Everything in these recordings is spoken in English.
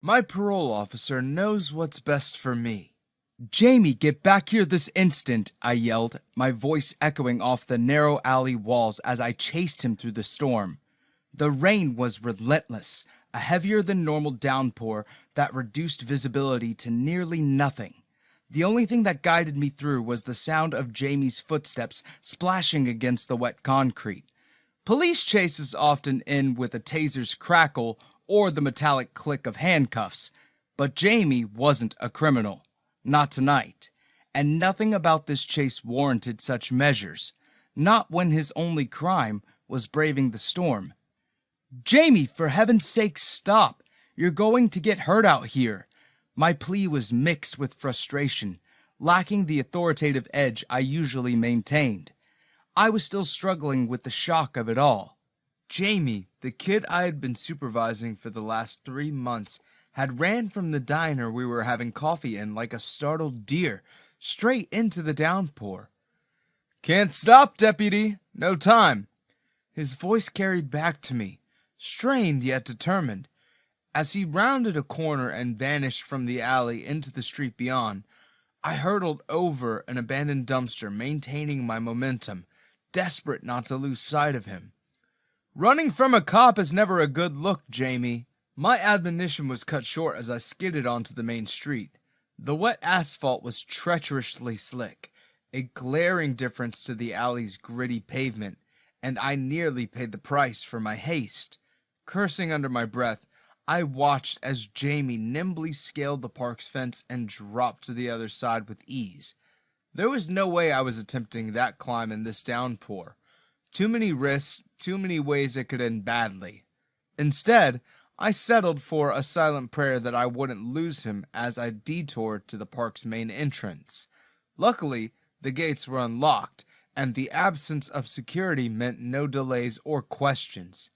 My parole officer knows what's best for me. Jamie, get back here this instant, I yelled, my voice echoing off the narrow alley walls as I chased him through the storm. The rain was relentless, a heavier than normal downpour that reduced visibility to nearly nothing. The only thing that guided me through was the sound of Jamie's footsteps splashing against the wet concrete. Police chases often end with a taser's crackle or the metallic click of handcuffs, but Jamie wasn't a criminal. Not tonight. And nothing about this chase warranted such measures. Not when his only crime was braving the storm. Jamie, for heaven's sake, stop. You're going to get hurt out here. My plea was mixed with frustration, lacking the authoritative edge I usually maintained. I was still struggling with the shock of it all. Jamie, the kid I had been supervising for the last 3 months, had ran from the diner we were having coffee in like a startled deer, straight into the downpour. "Can't stop, deputy. No time." His voice carried back to me, strained yet determined. As he rounded a corner and vanished from the alley into the street beyond, I hurtled over an abandoned dumpster, maintaining my momentum, desperate not to lose sight of him. "Running from a cop is never a good look, Jamie." My admonition was cut short as I skidded onto the main street. The wet asphalt was treacherously slick, a glaring difference to the alley's gritty pavement, and I nearly paid the price for my haste. Cursing under my breath, I watched as Jamie nimbly scaled the park's fence and dropped to the other side with ease. There was no way I was attempting that climb in this downpour. Too many risks, too many ways it could end badly. Instead, I settled for a silent prayer that I wouldn't lose him as I detoured to the park's main entrance. Luckily, the gates were unlocked, and the absence of security meant no delays or questions.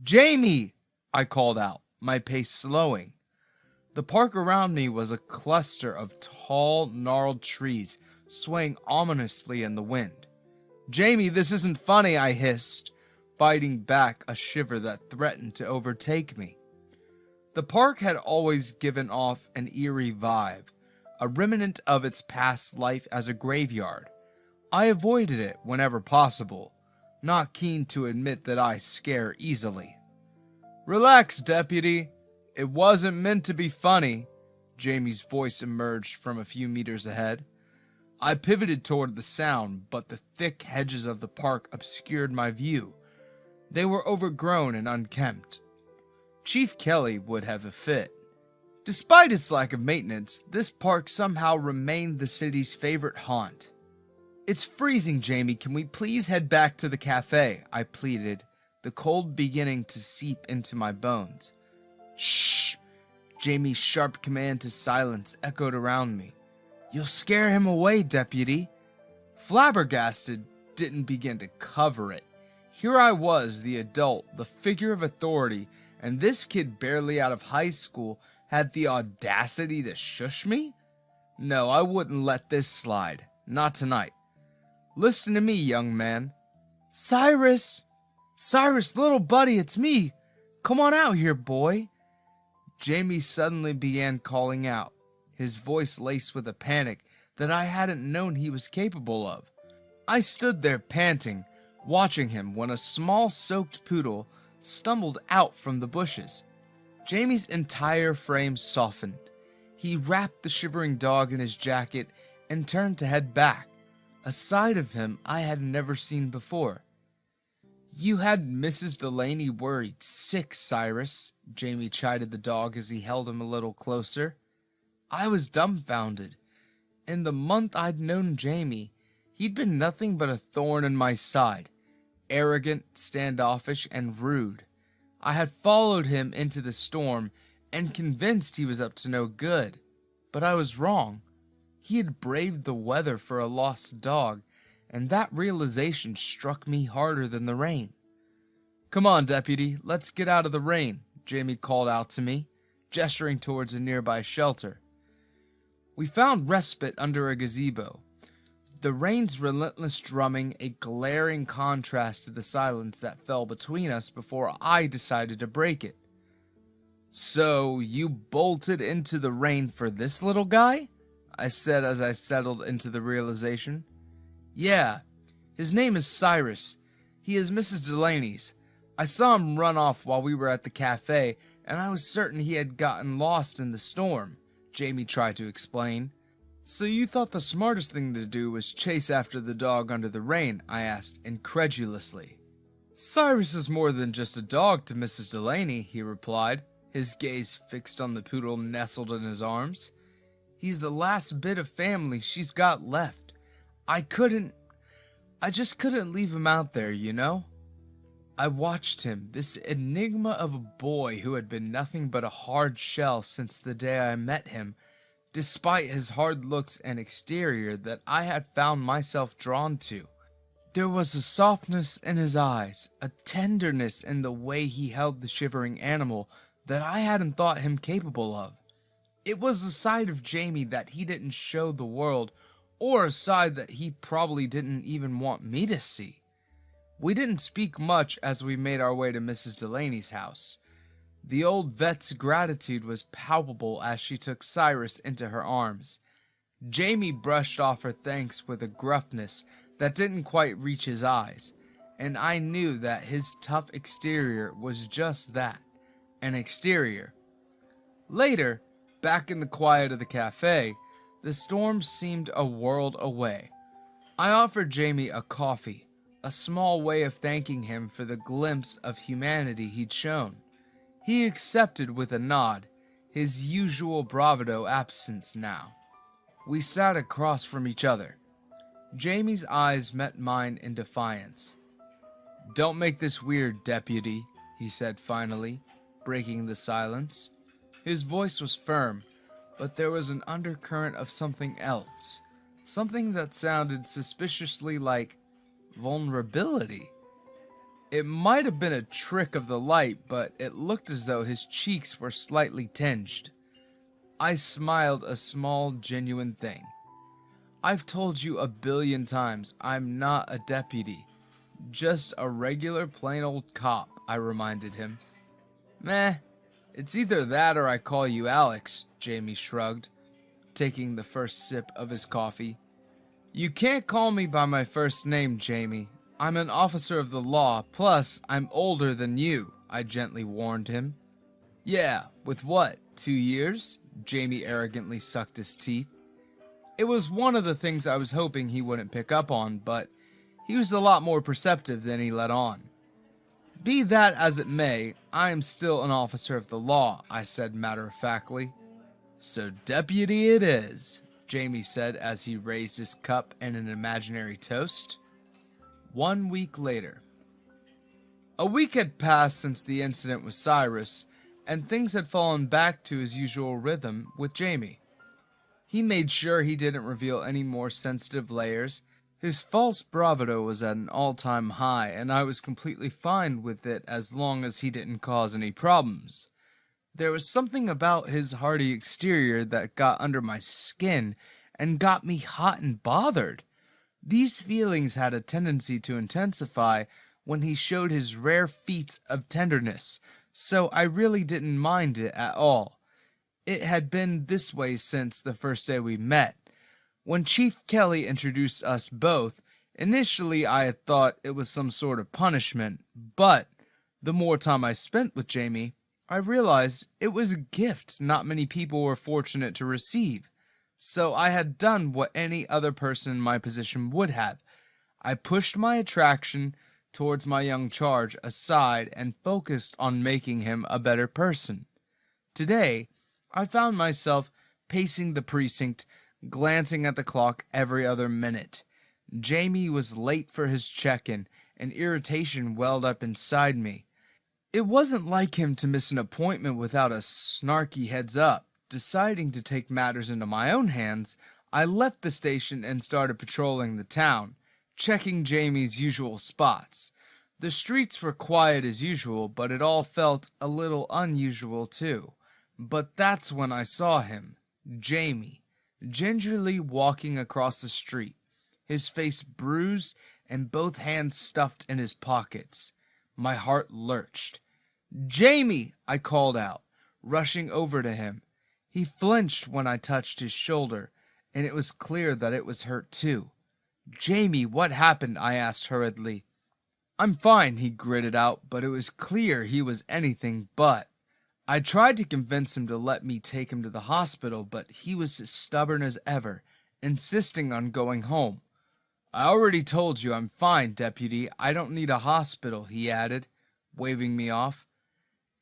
"Jamie!" I called out, my pace slowing. The park around me was a cluster of tall, gnarled trees, swaying ominously in the wind. "Jamie, this isn't funny," I hissed, fighting back a shiver that threatened to overtake me. The park had always given off an eerie vibe, a remnant of its past life as a graveyard. I avoided it whenever possible, not keen to admit that I scare easily. "Relax, deputy. It wasn't meant to be funny." Jamie's voice emerged from a few meters ahead. I pivoted toward the sound, but the thick hedges of the park obscured my view. They were overgrown and unkempt. Chief Kelly would have a fit. Despite its lack of maintenance, this park somehow remained the city's favorite haunt. "It's freezing, Jamie. Can we please head back to the cafe?" I pleaded, the cold beginning to seep into my bones. "Shh!" Jamie's sharp command to silence echoed around me. "You'll scare him away, deputy." Flabbergasted didn't begin to cover it. Here I was, the adult, the figure of authority, and this kid barely out of high school had the audacity to shush me? No, I wouldn't let this slide. Not tonight. "Listen to me, young man." "Cyrus! Cyrus, little buddy, it's me. Come on out here, boy." Jamie suddenly began calling out, his voice laced with a panic that I hadn't known he was capable of. I stood there panting, watching him when a small soaked poodle stumbled out from the bushes. Jamie's entire frame softened. He wrapped the shivering dog in his jacket and turned to head back, a side of him I had never seen before. "You had Mrs. Delaney worried sick, Cyrus," Jamie chided the dog as he held him a little closer. I was dumbfounded. In the month I'd known Jamie, he'd been nothing but a thorn in my side, arrogant, standoffish, and rude. I had followed him into the storm and convinced he was up to no good, but I was wrong. He had braved the weather for a lost dog, and that realization struck me harder than the rain. "Come on, deputy, let's get out of the rain," Jamie called out to me, gesturing towards a nearby shelter. We found respite under a gazebo, the rain's relentless drumming a glaring contrast to the silence that fell between us before I decided to break it. "So you bolted into the rain for this little guy?" I said as I settled into the realization. "Yeah, his name is Cyrus. He is Mrs. Delaney's. I saw him run off while we were at the cafe, and I was certain he had gotten lost in the storm," Jamie tried to explain. "So you thought the smartest thing to do was chase after the dog under the rain?" I asked incredulously. "Cyrus is more than just a dog to Mrs. Delaney," he replied, his gaze fixed on the poodle nestled in his arms. "He's the last bit of family she's got left. I just couldn't leave him out there, you know?" I watched him, this enigma of a boy who had been nothing but a hard shell since the day I met him, despite his hard looks and exterior that I had found myself drawn to. There was a softness in his eyes, a tenderness in the way he held the shivering animal that I hadn't thought him capable of. It was a side of Jamie that he didn't show the world, or a side that he probably didn't even want me to see. We didn't speak much as we made our way to Mrs. Delaney's house. The old vet's gratitude was palpable as she took Cyrus into her arms. Jamie brushed off her thanks with a gruffness that didn't quite reach his eyes, and I knew that his tough exterior was just that, an exterior. Later, back in the quiet of the cafe, the storm seemed a world away. I offered Jamie a coffee, a small way of thanking him for the glimpse of humanity he'd shown. He accepted with a nod, his usual bravado absent now. We sat across from each other. Jamie's eyes met mine in defiance. "Don't make this weird, deputy," he said finally, breaking the silence. His voice was firm, but there was an undercurrent of something else, something that sounded suspiciously like vulnerability. It might have been a trick of the light, but it looked as though his cheeks were slightly tinged. I smiled, a small, genuine thing. "I've told you a billion times, I'm not a deputy. Just a regular plain old cop," I reminded him. "Meh, it's either that or I call you Alex," Jamie shrugged, taking the first sip of his coffee. "You can't call me by my first name, Jamie. I'm an officer of the law, plus I'm older than you," I gently warned him. "Yeah, with what, 2 years?" Jamie arrogantly sucked his teeth. It was one of the things I was hoping he wouldn't pick up on, but he was a lot more perceptive than he let on. "Be that as it may, I am still an officer of the law," I said matter-of-factly. "So deputy it is," Jamie said as he raised his cup in an imaginary toast. 1 week later. A week had passed since the incident with Cyrus, and things had fallen back to his usual rhythm with Jamie. He made sure he didn't reveal any more sensitive layers. His false bravado was at an all-time high, and I was completely fine with it as long as he didn't cause any problems. There was something about his hearty exterior that got under my skin and got me hot and bothered. These feelings had a tendency to intensify when he showed his rare feats of tenderness, so I really didn't mind it at all. It had been this way since the first day we met. When Chief Kelly introduced us both, initially I had thought it was some sort of punishment, but the more time I spent with Jamie, I realized it was a gift not many people were fortunate to receive. So I had done what any other person in my position would have. I pushed my attraction towards my young charge aside and focused on making him a better person. Today, I found myself pacing the precinct, glancing at the clock every other minute. Jamie was late for his check-in, and irritation welled up inside me. It wasn't like him to miss an appointment without a snarky heads up. Deciding to take matters into my own hands, I left the station and started patrolling the town, checking Jamie's usual spots. The streets were quiet as usual, but it all felt a little unusual too. But that's when I saw him, Jamie, gingerly walking across the street, his face bruised and both hands stuffed in his pockets. My heart lurched. "Jamie!" I called out, rushing over to him. He flinched when I touched his shoulder, and it was clear that it was hurt too. "Jamie, what happened?" I asked hurriedly. "I'm fine," he gritted out, but it was clear he was anything but. I tried to convince him to let me take him to the hospital, but he was as stubborn as ever, insisting on going home. "I already told you I'm fine, Deputy. I don't need a hospital," he added, waving me off.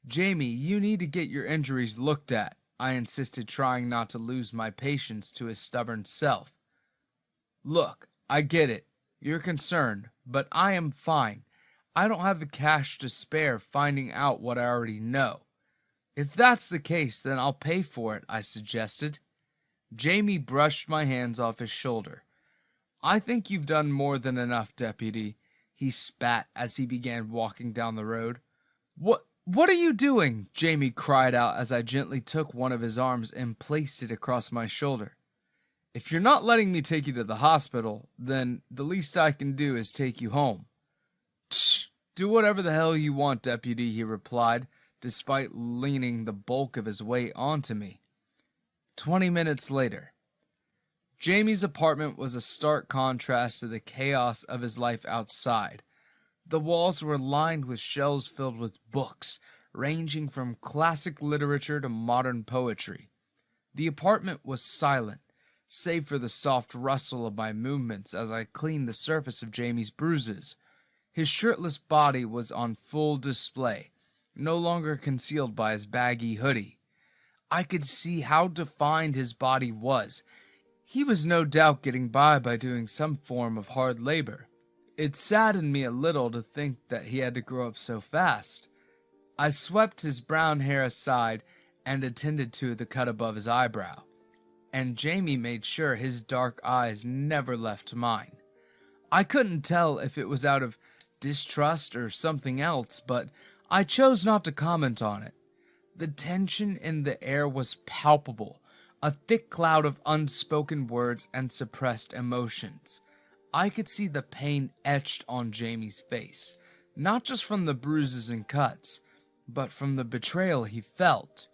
"Jamie, you need to get your injuries looked at," I insisted, trying not to lose my patience to his stubborn self. "Look, I get it. You're concerned, but I am fine. I don't have the cash to spare finding out what I already know." "If that's the case, then I'll pay for it," I suggested. Jamie brushed my hands off his shoulder. "I think you've done more than enough, Deputy," he spat as he began walking down the road. What are you doing?" Jamie cried out as I gently took one of his arms and placed it across my shoulder. "If you're not letting me take you to the hospital, then the least I can do is take you home." "Tch, do whatever the hell you want, Deputy," he replied, despite leaning the bulk of his weight onto me. 20 minutes later. Jamie's apartment was a stark contrast to the chaos of his life outside. The walls were lined with shelves filled with books, ranging from classic literature to modern poetry. The apartment was silent, save for the soft rustle of my movements as I cleaned the surface of Jamie's bruises. His shirtless body was on full display, no longer concealed by his baggy hoodie. I could see how defined his body was. He was no doubt getting by doing some form of hard labor. It saddened me a little to think that he had to grow up so fast. I swept his brown hair aside and attended to the cut above his eyebrow, and Jamie made sure his dark eyes never left mine. I couldn't tell if it was out of distrust or something else, but I chose not to comment on it. The tension in the air was palpable, a thick cloud of unspoken words and suppressed emotions. I could see the pain etched on Jamie's face, not just from the bruises and cuts, but from the betrayal he felt.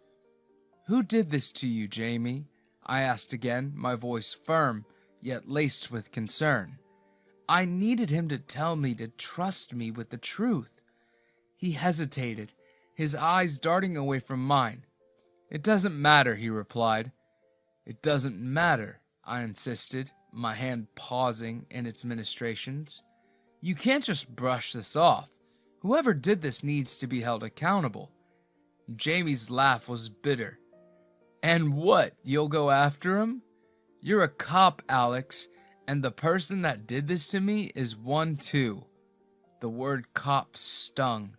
"Who did this to you, Jamie?" I asked again, my voice firm, yet laced with concern. I needed him to tell me to trust me with the truth. He hesitated, his eyes darting away from mine. "It doesn't matter," he replied. "It doesn't matter," I insisted, my hand pausing in its ministrations. "You can't just brush this off. Whoever did this needs to be held accountable." Jamie's laugh was bitter. "And what, you'll go after him? You're a cop, Alex, and the person that did this to me is one too." The word cop stung.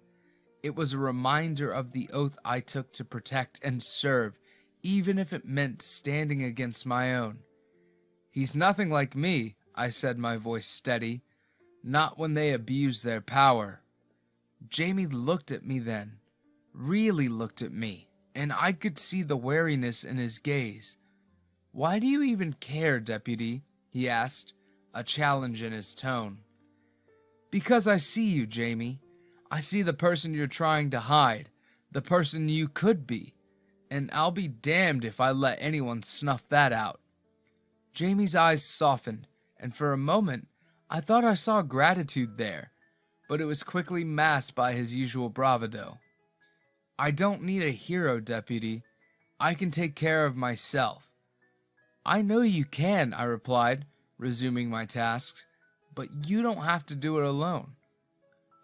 It was a reminder of the oath I took to protect and serve, even if it meant standing against my own. "He's nothing like me," I said, my voice steady. "Not when they abuse their power." Jamie looked at me then, really looked at me, and I could see the wariness in his gaze. "Why do you even care, Deputy?" he asked, a challenge in his tone. "Because I see you, Jamie. I see the person you're trying to hide, the person you could be, and I'll be damned if I let anyone snuff that out." Jamie's eyes softened, and for a moment I thought I saw gratitude there, but it was quickly masked by his usual bravado. "I don't need a hero, Deputy. I can take care of myself." "I know you can," I replied, resuming my tasks, "but you don't have to do it alone."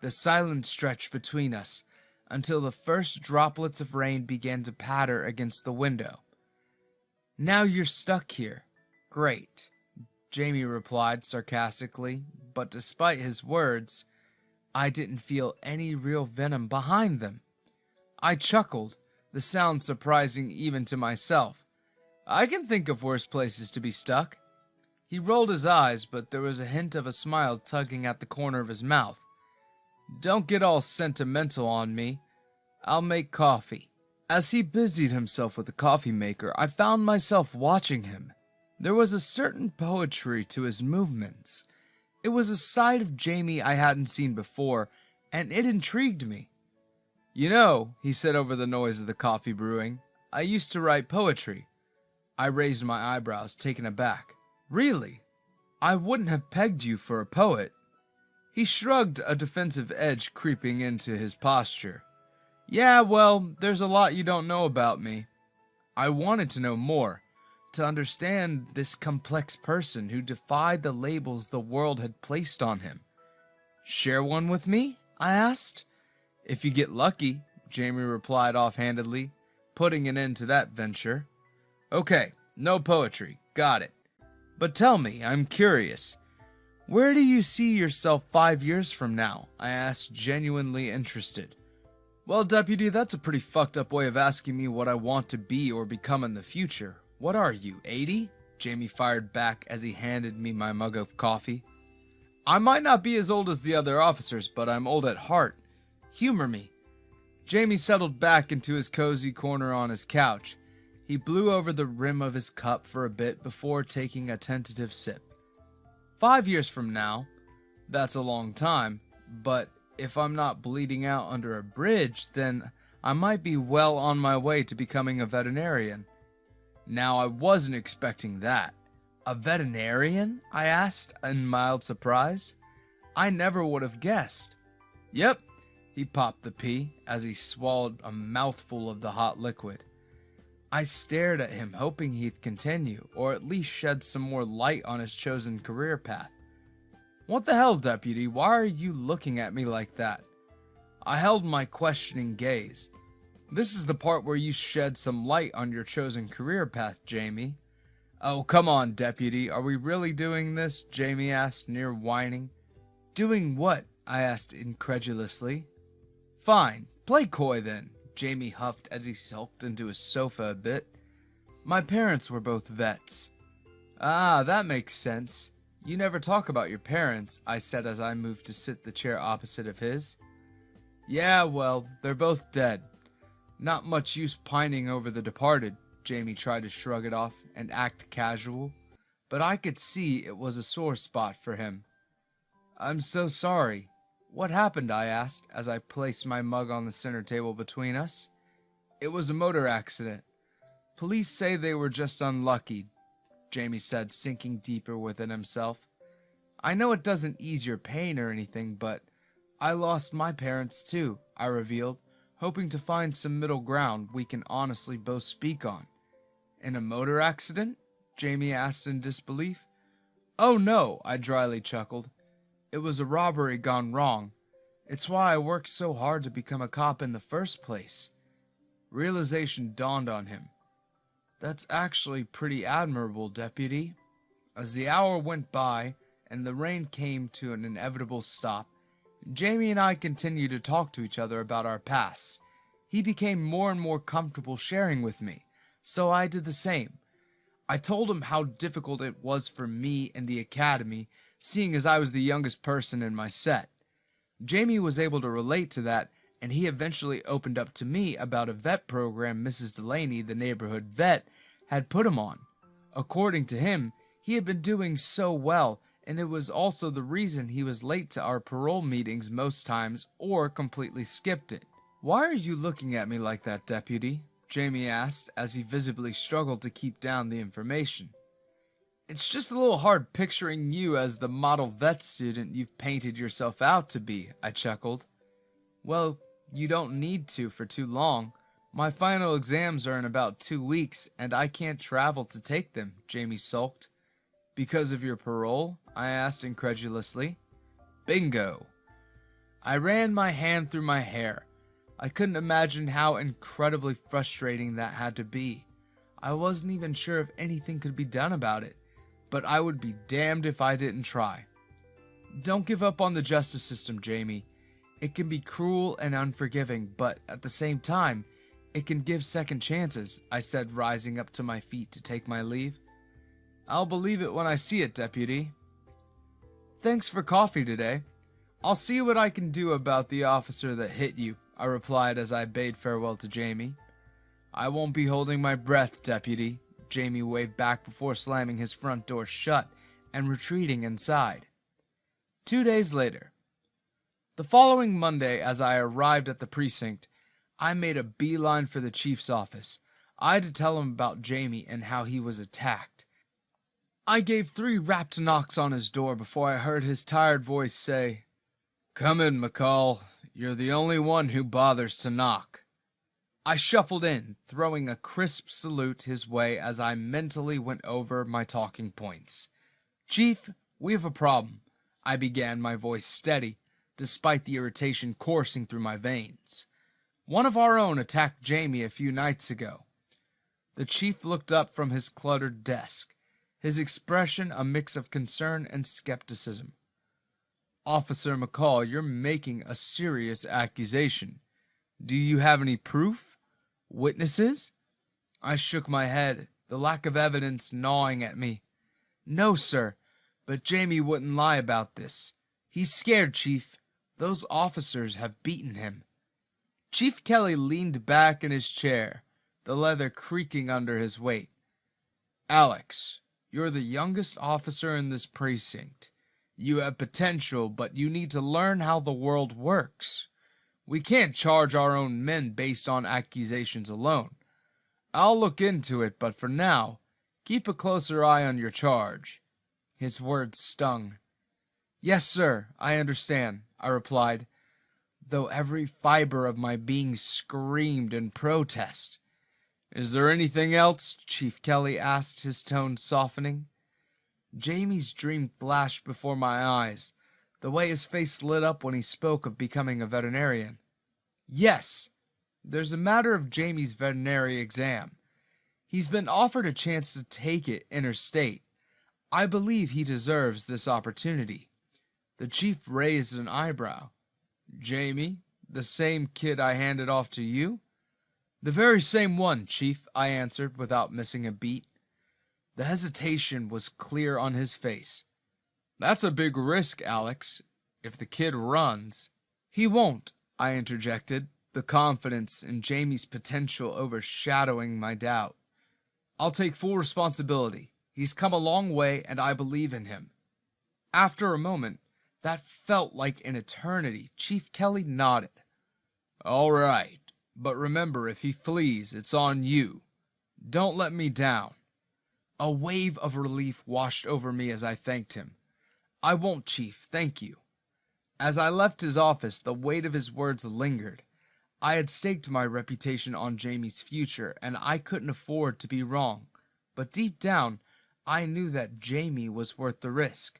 The silence stretched between us until the first droplets of rain began to patter against the window. "Now you're stuck here. Great," Jamie replied sarcastically, but despite his words, I didn't feel any real venom behind them. I chuckled, the sound surprising even to myself. "I can think of worse places to be stuck." He rolled his eyes, but there was a hint of a smile tugging at the corner of his mouth. "Don't get all sentimental on me. I'll make coffee." As he busied himself with the coffee maker, I found myself watching him. There was a certain poetry to his movements. It was a side of Jamie I hadn't seen before, and it intrigued me. "You know," he said over the noise of the coffee brewing, "I used to write poetry." I raised my eyebrows, taken aback. "Really? I wouldn't have pegged you for a poet." He shrugged, a defensive edge creeping into his posture. "Yeah, well, there's a lot you don't know about me." I wanted to know more, to understand this complex person who defied the labels the world had placed on him. "Share one with me?" I asked. "If you get lucky," Jamie replied offhandedly, putting an end to that venture. "Okay, no poetry, got it. But tell me, I'm curious. Where do you see yourself 5 years from now?" I asked, genuinely interested. "Well, Deputy, that's a pretty fucked up way of asking me what I want to be or become in the future. What are you, 80? Jamie fired back as he handed me my mug of coffee. "I might not be as old as the other officers, but I'm old at heart. Humor me." Jamie settled back into his cozy corner on his couch. He blew over the rim of his cup for a bit before taking a tentative sip. 5 years from now, that's a long time, but if I'm not bleeding out under a bridge, then I might be well on my way to becoming a veterinarian. Now, I wasn't expecting that. "A veterinarian?" I asked in mild surprise. "I never would have guessed." "Yep," he popped the pea as he swallowed a mouthful of the hot liquid. I stared at him, hoping he'd continue, or at least shed some more light on his chosen career path. "What the hell, Deputy? Why are you looking at me like that?" I held my questioning gaze. "This is the part where you shed some light on your chosen career path, Jamie." "Oh, come on, Deputy. Are we really doing this?" Jamie asked, near whining. "Doing what?" I asked incredulously. "Fine. Play coy then," Jamie huffed as he sulked into his sofa a bit. "My parents were both vets." "Ah, that makes sense. You never talk about your parents," I said as I moved to sit the chair opposite of his. "Yeah, well, they're both dead. Not much use pining over the departed." Jamie tried to shrug it off and act casual, but I could see it was a sore spot for him. "I'm so sorry. What happened?" I asked as I placed my mug on the center table between us. "It was a motor accident. Police say they were just unlucky," Jamie said, sinking deeper within himself. "I know it doesn't ease your pain or anything, but I lost my parents too," I revealed, hoping to find some middle ground we can honestly both speak on. "In a motor accident?" Jamie asked in disbelief. "Oh no," I dryly chuckled. "It was a robbery gone wrong. It's why I worked so hard to become a cop in the first place." Realization dawned on him. "That's actually pretty admirable, Deputy." As the hour went by and the rain came to an inevitable stop, Jamie and I continued to talk to each other about our pasts. He became more and more comfortable sharing with me, so I did the same. I told him how difficult it was for me in the academy, seeing as I was the youngest person in my set. Jamie was able to relate to that, and he eventually opened up to me about a vet program Mrs. Delaney, the neighborhood vet, had put him on. According to him, he had been doing so well, and it was also the reason he was late to our parole meetings most times or completely skipped it. "Why are you looking at me like that, Deputy?" Jamie asked as he visibly struggled to keep down the information. "It's just a little hard picturing you as the model vet student you've painted yourself out to be," I chuckled. "Well, you don't need to for too long. My final exams are in about 2 weeks, and I can't travel to take them," Jamie sulked. "Because of your parole?" I asked incredulously. "Bingo." I ran my hand through my hair. I couldn't imagine how incredibly frustrating that had to be. I wasn't even sure if anything could be done about it, but I would be damned if I didn't try. "Don't give up on the justice system, Jamie. It can be cruel and unforgiving, but at the same time, it can give second chances," I said, rising up to my feet to take my leave. "I'll believe it when I see it, Deputy." "Thanks for coffee today. I'll see what I can do about the officer that hit you," I replied as I bade farewell to Jamie. "I won't be holding my breath, Deputy," Jamie waved back before slamming his front door shut and retreating inside. 2 days later. The following Monday, as I arrived at the precinct, I made a beeline for the chief's office. I had to tell him about Jamie and how he was attacked. I gave 3 rapt knocks on his door before I heard his tired voice say, "Come in, McCall. You're the only one who bothers to knock." I shuffled in, throwing a crisp salute his way as I mentally went over my talking points. "Chief, we have a problem," I began, my voice steady, despite the irritation coursing through my veins. "One of our own attacked Jamie a few nights ago." The chief looked up from his cluttered desk, his expression a mix of concern and skepticism. "Officer McCall, you're making a serious accusation. Do you have any proof? Witnesses?" I shook my head, the lack of evidence gnawing at me. "No, sir, but Jamie wouldn't lie about this. He's scared, Chief. Those officers have beaten him." Chief Kelly leaned back in his chair, the leather creaking under his weight. "Alex, you're the youngest officer in this precinct. You have potential, but you need to learn how the world works. We can't charge our own men based on accusations alone. I'll look into it, but for now, keep a closer eye on your charge." His words stung. "Yes, sir, I understand," I replied, though every fiber of my being screamed in protest. "Is there anything else?" Chief Kelly asked, his tone softening. Jamie's dream flashed before my eyes, the way his face lit up when he spoke of becoming a veterinarian. "Yes, there's a matter of Jamie's veterinary exam. He's been offered a chance to take it interstate. I believe he deserves this opportunity." The chief raised an eyebrow. "Jamie, the same kid I handed off to you?" "The very same one, Chief," I answered without missing a beat. The hesitation was clear on his face. "That's a big risk, Alex. If the kid runs—" "He won't," I interjected, the confidence in Jamie's potential overshadowing my doubt. "I'll take full responsibility. He's come a long way, and I believe in him." After a moment that felt like an eternity, Chief Kelly nodded. "All right, but remember, if he flees, it's on you. Don't let me down." A wave of relief washed over me as I thanked him. "I won't, Chief, thank you." As I left his office, the weight of his words lingered. I had staked my reputation on Jamie's future, and I couldn't afford to be wrong. But deep down, I knew that Jamie was worth the risk.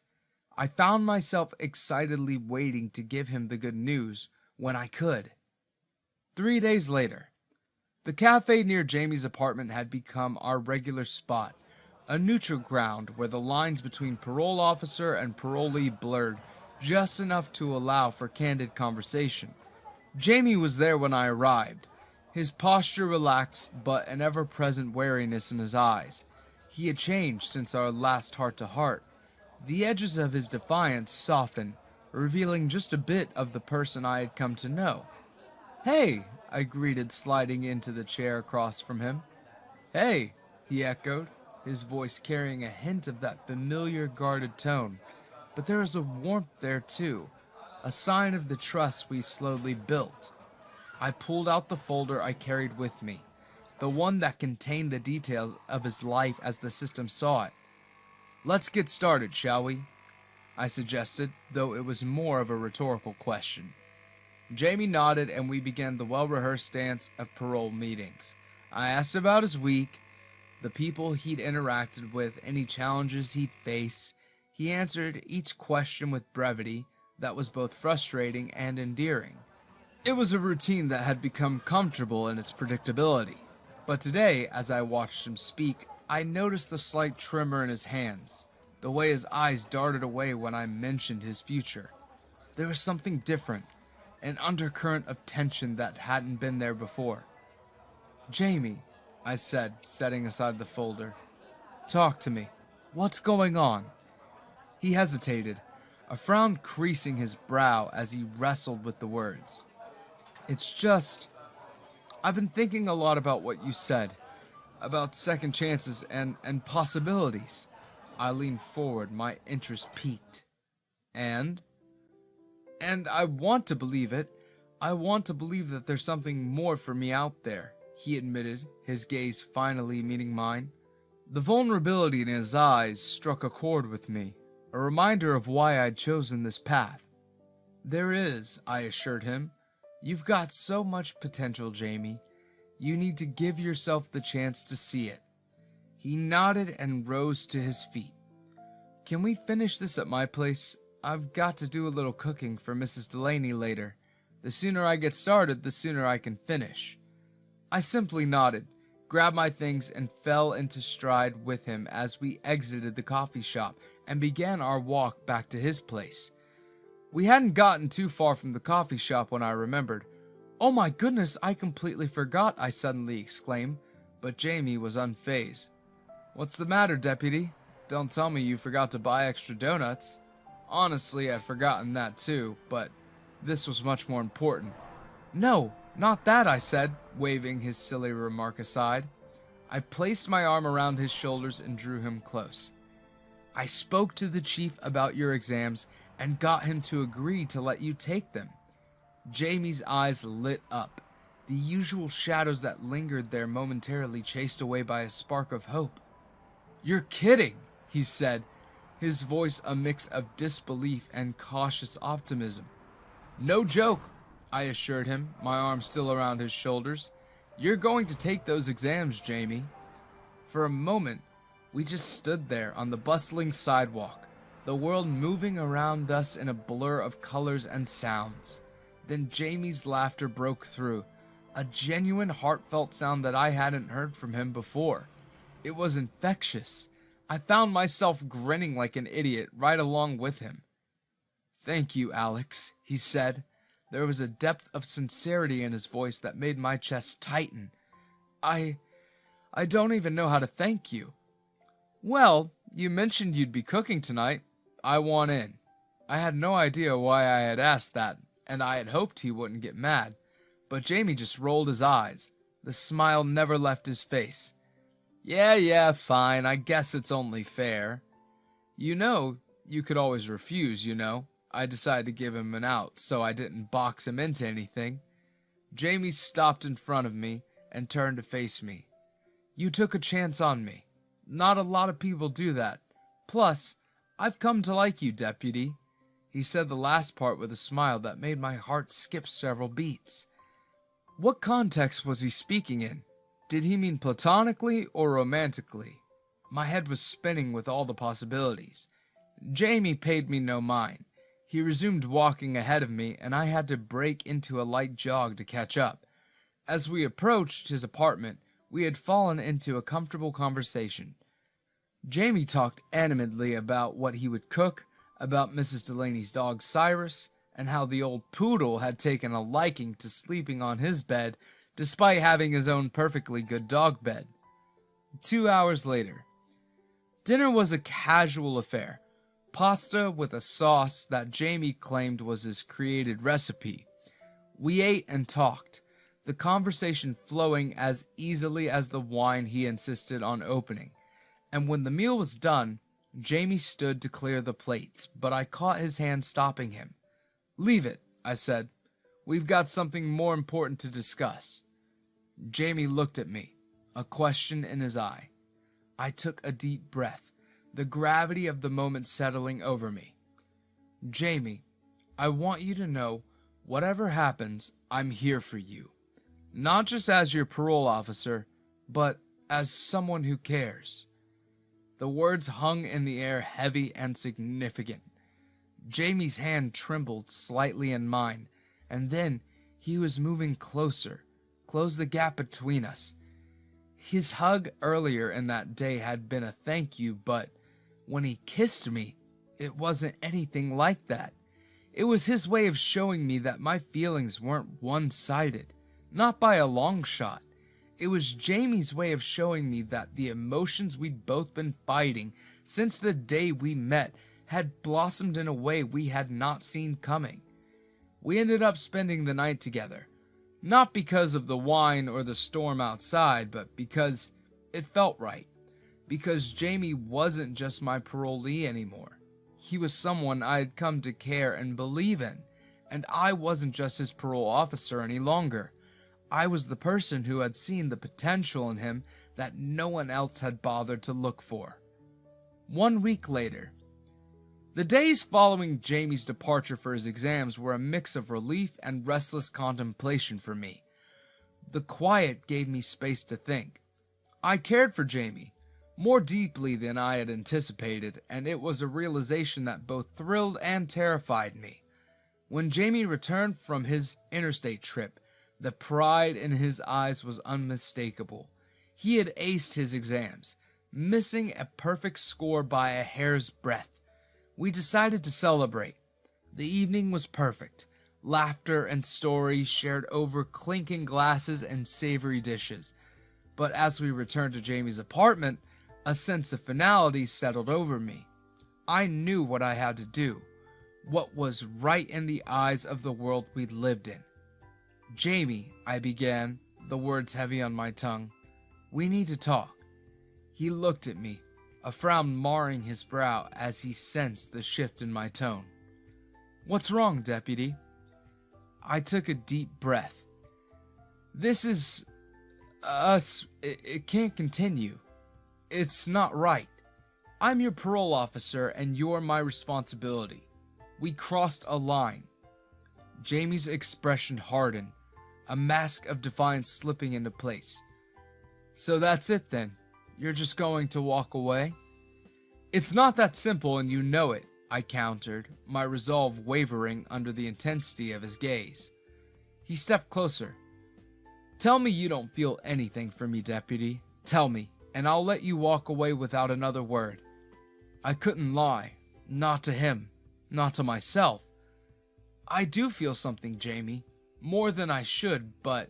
I found myself excitedly waiting to give him the good news when I could. 3 days later, the cafe near Jamie's apartment had become our regular spot, a neutral ground where the lines between parole officer and parolee blurred just enough to allow for candid conversation. Jamie was there when I arrived, his posture relaxed but an ever-present wariness in his eyes. He had changed since our last heart-to-heart. The edges of his defiance softened, revealing just a bit of the person I had come to know. "Hey," I greeted, sliding into the chair across from him. "Hey," he echoed, his voice carrying a hint of that familiar guarded tone. But there was a warmth there too, a sign of the trust we slowly built. I pulled out the folder I carried with me, the one that contained the details of his life as the system saw it. "Let's get started, shall we?" I suggested, though it was more of a rhetorical question. Jamie nodded, and we began the well-rehearsed dance of parole meetings. I asked about his week, the people he'd interacted with, any challenges he'd face. He answered each question with brevity that was both frustrating and endearing. It was a routine that had become comfortable in its predictability. But today, as I watched him speak, I noticed the slight tremor in his hands, the way his eyes darted away when I mentioned his future. There was something different, an undercurrent of tension that hadn't been there before. "Jamie," I said, setting aside the folder. "Talk to me. What's going on?" He hesitated, a frown creasing his brow as he wrestled with the words. "It's just, I've been thinking a lot about what you said, about second chances and possibilities." I leaned forward, my interest piqued. And I want to believe it. I want to believe that there's something more for me out there, he admitted, his gaze finally meeting mine. The vulnerability in his eyes struck a chord with me, a reminder of why I'd chosen this path. There is, I assured him. You've got so much potential, Jamie. You need to give yourself the chance to see it. He nodded and rose to his feet. Can we finish this at my place? I've got to do a little cooking for Mrs. Delaney later. The sooner I get started, the sooner I can finish. I simply nodded, grabbed my things, and fell into stride with him as we exited the coffee shop and began our walk back to his place. We hadn't gotten too far from the coffee shop when I remembered. Oh my goodness, I completely forgot, I suddenly exclaimed, but Jamie was unfazed. What's the matter, Deputy? Don't tell me you forgot to buy extra donuts. Honestly, I'd forgotten that too, but this was much more important. No, not that, I said, waving his silly remark aside. I placed my arm around his shoulders and drew him close. I spoke to the chief about your exams and got him to agree to let you take them. Jamie's eyes lit up, the usual shadows that lingered there momentarily chased away by a spark of hope. You're kidding, he said, his voice a mix of disbelief and cautious optimism. No joke, I assured him, my arm still around his shoulders. You're going to take those exams, Jamie. For a moment, we just stood there on the bustling sidewalk, the world moving around us in a blur of colors and sounds. Then Jamie's laughter broke through, a genuine, heartfelt sound that I hadn't heard from him before. It was infectious. I found myself grinning like an idiot right along with him. Thank you, Alex, he said. There was a depth of sincerity in his voice that made my chest tighten. I don't even know how to thank you. Well, you mentioned you'd be cooking tonight. I want in. I had no idea why I had asked that, and I had hoped he wouldn't get mad. But Jamie just rolled his eyes. The smile never left his face. Yeah, fine. I guess it's only fair. You know, you could always refuse, you know. I decided to give him an out, so I didn't box him into anything. Jamie stopped in front of me and turned to face me. You took a chance on me. Not a lot of people do that. Plus, I've come to like you, Deputy. He said the last part with a smile that made my heart skip several beats. What context was he speaking in? Did he mean platonically or romantically? My head was spinning with all the possibilities. Jamie paid me no mind. He resumed walking ahead of me, and I had to break into a light jog to catch up. As we approached his apartment, we had fallen into a comfortable conversation. Jamie talked animatedly about what he would cook, about Mrs. Delaney's dog Cyrus, and how the old poodle had taken a liking to sleeping on his bed despite having his own perfectly good dog bed. 2 hours later. Dinner was a casual affair. Pasta with a sauce that Jamie claimed was his created recipe. We ate and talked, the conversation flowing as easily as the wine he insisted on opening. And when the meal was done, Jamie stood to clear the plates, but I caught his hand stopping him. Leave it, I said. We've got something more important to discuss. Jamie looked at me, a question in his eye. I took a deep breath, the gravity of the moment settling over me. Jamie, I want you to know, whatever happens, I'm here for you. Not just as your parole officer, but as someone who cares. The words hung in the air heavy and significant. Jamie's hand trembled slightly in mine, and then he was moving closer, closed the gap between us. His hug earlier in that day had been a thank you, but when he kissed me, it wasn't anything like that. It was his way of showing me that my feelings weren't one-sided, not by a long shot. It was Jamie's way of showing me that the emotions we'd both been fighting since the day we met had blossomed in a way we had not seen coming. We ended up spending the night together, not because of the wine or the storm outside, but because it felt right. Because Jamie wasn't just my parolee anymore. He was someone I had come to care and believe in, And I wasn't just his parole officer any longer. I was the person who had seen the potential in him that no one else had bothered to look for. 1 week later. The days following Jamie's departure for his exams were a mix of relief and restless contemplation for me. The quiet gave me space to think. I cared for Jamie, more deeply than I had anticipated, and it was a realization that both thrilled and terrified me. When Jamie returned from his interstate trip, the pride in his eyes was unmistakable. He had aced his exams, missing a perfect score by a hair's breadth. We decided to celebrate. The evening was perfect. Laughter and stories shared over clinking glasses and savory dishes. But as we returned to Jamie's apartment, a sense of finality settled over me. I knew what I had to do, what was right in the eyes of the world we lived in. "Jamie," I began, the words heavy on my tongue, "we need to talk." He looked at me, a frown marring his brow as he sensed the shift in my tone. "What's wrong, Deputy?" I took a deep breath. "This is... us... It can't continue. It's not right. I'm your parole officer and you're my responsibility. We crossed a line." Jamie's expression hardened, a mask of defiance slipping into place. "So that's it then? You're just going to walk away?" "It's not that simple and you know it," I countered, my resolve wavering under the intensity of his gaze. He stepped closer. "Tell me you don't feel anything for me, Deputy. Tell me, and I'll let you walk away without another word." I couldn't lie. Not to him. Not to myself. "I do feel something, Jamie. More than I should, but..."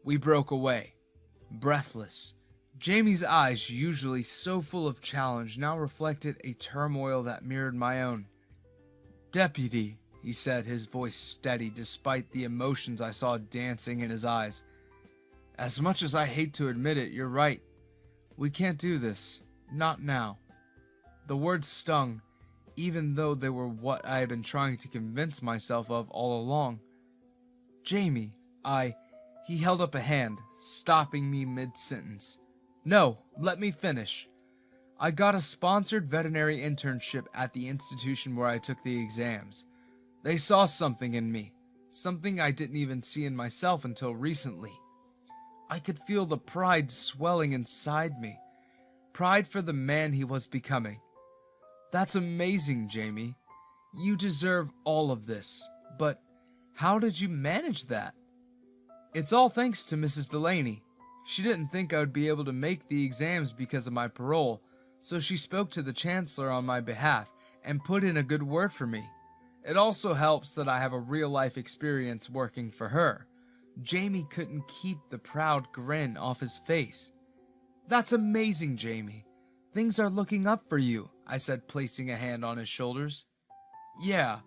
We broke away, breathless. Jamie's eyes, usually so full of challenge, now reflected a turmoil that mirrored my own. "Deputy," he said, his voice steady despite the emotions I saw dancing in his eyes. "As much as I hate to admit it, you're right. We can't do this. Not now." The words stung, even though they were what I had been trying to convince myself of all along. "Jamie, He held up a hand, stopping me mid-sentence. "No, let me finish. I got a sponsored veterinary internship at the institution where I took the exams. They saw something in me, something I didn't even see in myself until recently. I could feel the pride swelling inside me, pride for the man he was becoming. That's amazing, Jamie. You deserve all of this, but how did you manage that?" "It's all thanks to Mrs. Delaney. She didn't think I would be able to make the exams because of my parole, so she spoke to the chancellor on my behalf and put in a good word for me. It also helps that I have a real-life experience working for her." Jamie couldn't keep the proud grin off his face. "That's amazing, Jamie. Things are looking up for you," I said, placing a hand on his shoulders. "Yeah,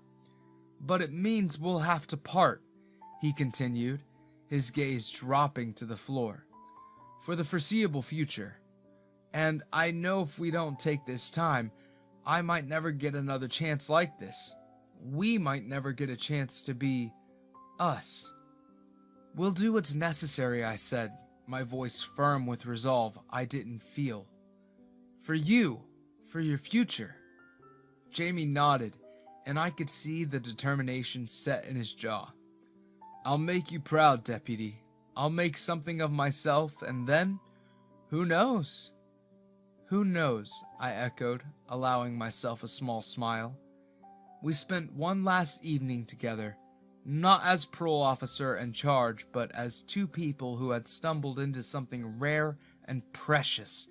but it means we'll have to part," he continued, his gaze dropping to the floor. "For the foreseeable future. And I know if we don't take this time, I might never get another chance like this. We might never get a chance to be us." "We'll do what's necessary," I said, my voice firm with resolve I didn't feel. "For you, for your future." Jamie nodded, and I could see the determination set in his jaw. "I'll make you proud, Deputy. I'll make something of myself, and then, who knows?" "Who knows?" I echoed, allowing myself a small smile. We spent one last evening together, not as parole officer and charge, but as two people who had stumbled into something rare and precious.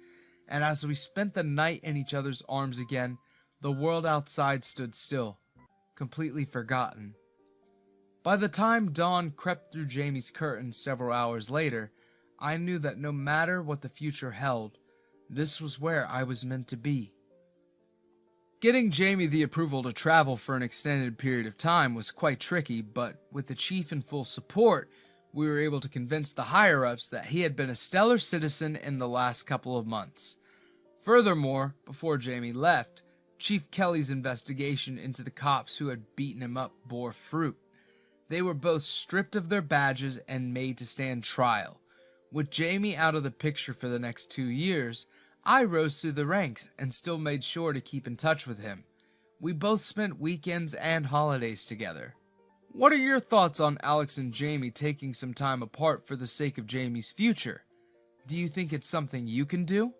And as we spent the night in each other's arms again, the world outside stood still, completely forgotten. By the time dawn crept through Jamie's curtains several hours later, I knew that no matter what the future held, this was where I was meant to be. Getting Jamie the approval to travel for an extended period of time was quite tricky, but with the chief in full support, we were able to convince the higher-ups that he had been a stellar citizen in the last couple of months. Furthermore, before Jamie left, Chief Kelly's investigation into the cops who had beaten him up bore fruit. They were both stripped of their badges and made to stand trial. With Jamie out of the picture for the next 2 years, I rose through the ranks and still made sure to keep in touch with him. We both spent weekends and holidays together. What are your thoughts on Alex and Jamie taking some time apart for the sake of Jamie's future? Do you think it's something you can do?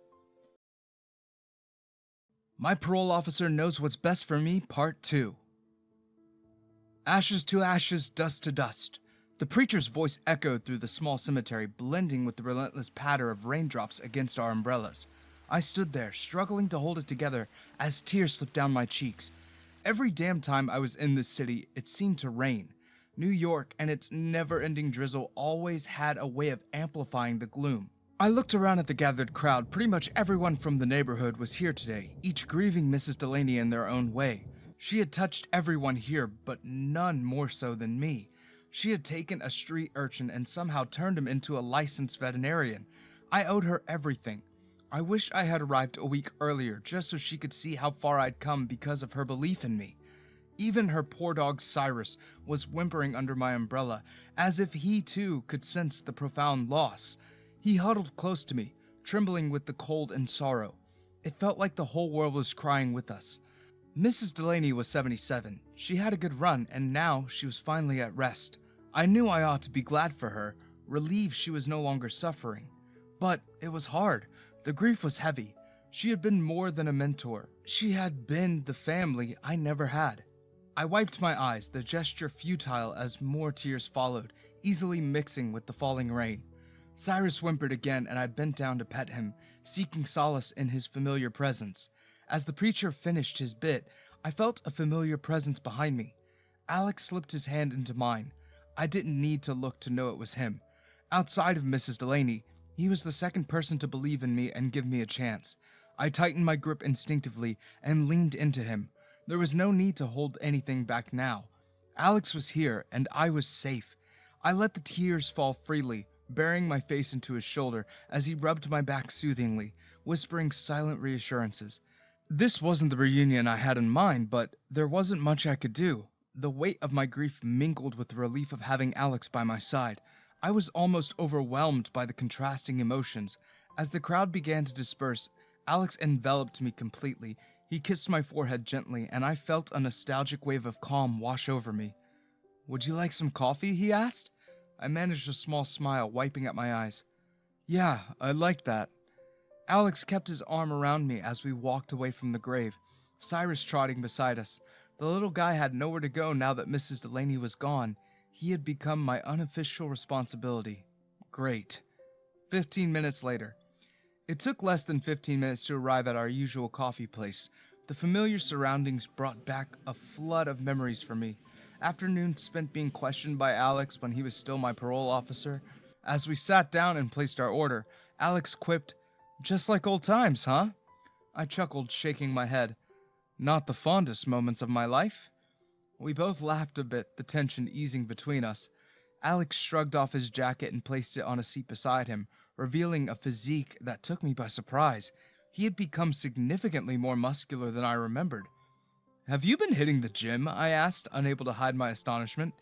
My parole officer knows what's best for me, Part 2. Ashes to ashes, dust to dust. The preacher's voice echoed through the small cemetery, blending with the relentless patter of raindrops against our umbrellas. I stood there, struggling to hold it together as tears slipped down my cheeks. Every damn time I was in this city, it seemed to rain. New York and its never-ending drizzle always had a way of amplifying the gloom. I looked around at the gathered crowd. Pretty much everyone from the neighborhood was here today, each grieving Mrs. Delaney in their own way. She had touched everyone here, but none more so than me. She had taken a street urchin and somehow turned him into a licensed veterinarian. I owed her everything. I wish I had arrived a week earlier just so she could see how far I'd come because of her belief in me. Even her poor dog Cyrus was whimpering under my umbrella, as if he too could sense the profound loss. He huddled close to me, trembling with the cold and sorrow. It felt like the whole world was crying with us. Mrs. Delaney was 77. She had a good run, and now she was finally at rest. I knew I ought to be glad for her, relieved she was no longer suffering. But it was hard. The grief was heavy. She had been more than a mentor. She had been the family I never had. I wiped my eyes, the gesture futile as more tears followed, easily mixing with the falling rain. Cyrus whimpered again, and I bent down to pet him, seeking solace in his familiar presence. As the preacher finished his bit, I felt a familiar presence behind me. Alex slipped his hand into mine. I didn't need to look to know it was him. Outside of Mrs. Delaney, he was the second person to believe in me and give me a chance. I tightened my grip instinctively and leaned into him. There was no need to hold anything back now. Alex was here, and I was safe. I let the tears fall freely, burying my face into his shoulder as he rubbed my back soothingly, whispering silent reassurances. This wasn't the reunion I had in mind, but there wasn't much I could do. The weight of my grief mingled with the relief of having Alex by my side. I was almost overwhelmed by the contrasting emotions. As the crowd began to disperse, Alex enveloped me completely. He kissed my forehead gently, and I felt a nostalgic wave of calm wash over me. "Would you like some coffee?" he asked. I managed a small smile, wiping at my eyes. "Yeah, I'd like that." Alex kept his arm around me as we walked away from the grave, Cyrus trotting beside us. The little guy had nowhere to go now that Mrs. Delaney was gone. He had become my unofficial responsibility. Great. 15 minutes later. It took less than 15 minutes to arrive at our usual coffee place. The familiar surroundings brought back a flood of memories for me. Afternoons spent being questioned by Alex when he was still my parole officer. As we sat down and placed our order, Alex quipped, "Just like old times, huh?" I chuckled, shaking my head. "Not the fondest moments of my life." We both laughed a bit, the tension easing between us. Alex shrugged off his jacket and placed it on a seat beside him, revealing a physique that took me by surprise. He had become significantly more muscular than I remembered. "Have you been hitting the gym?" I asked, unable to hide my astonishment.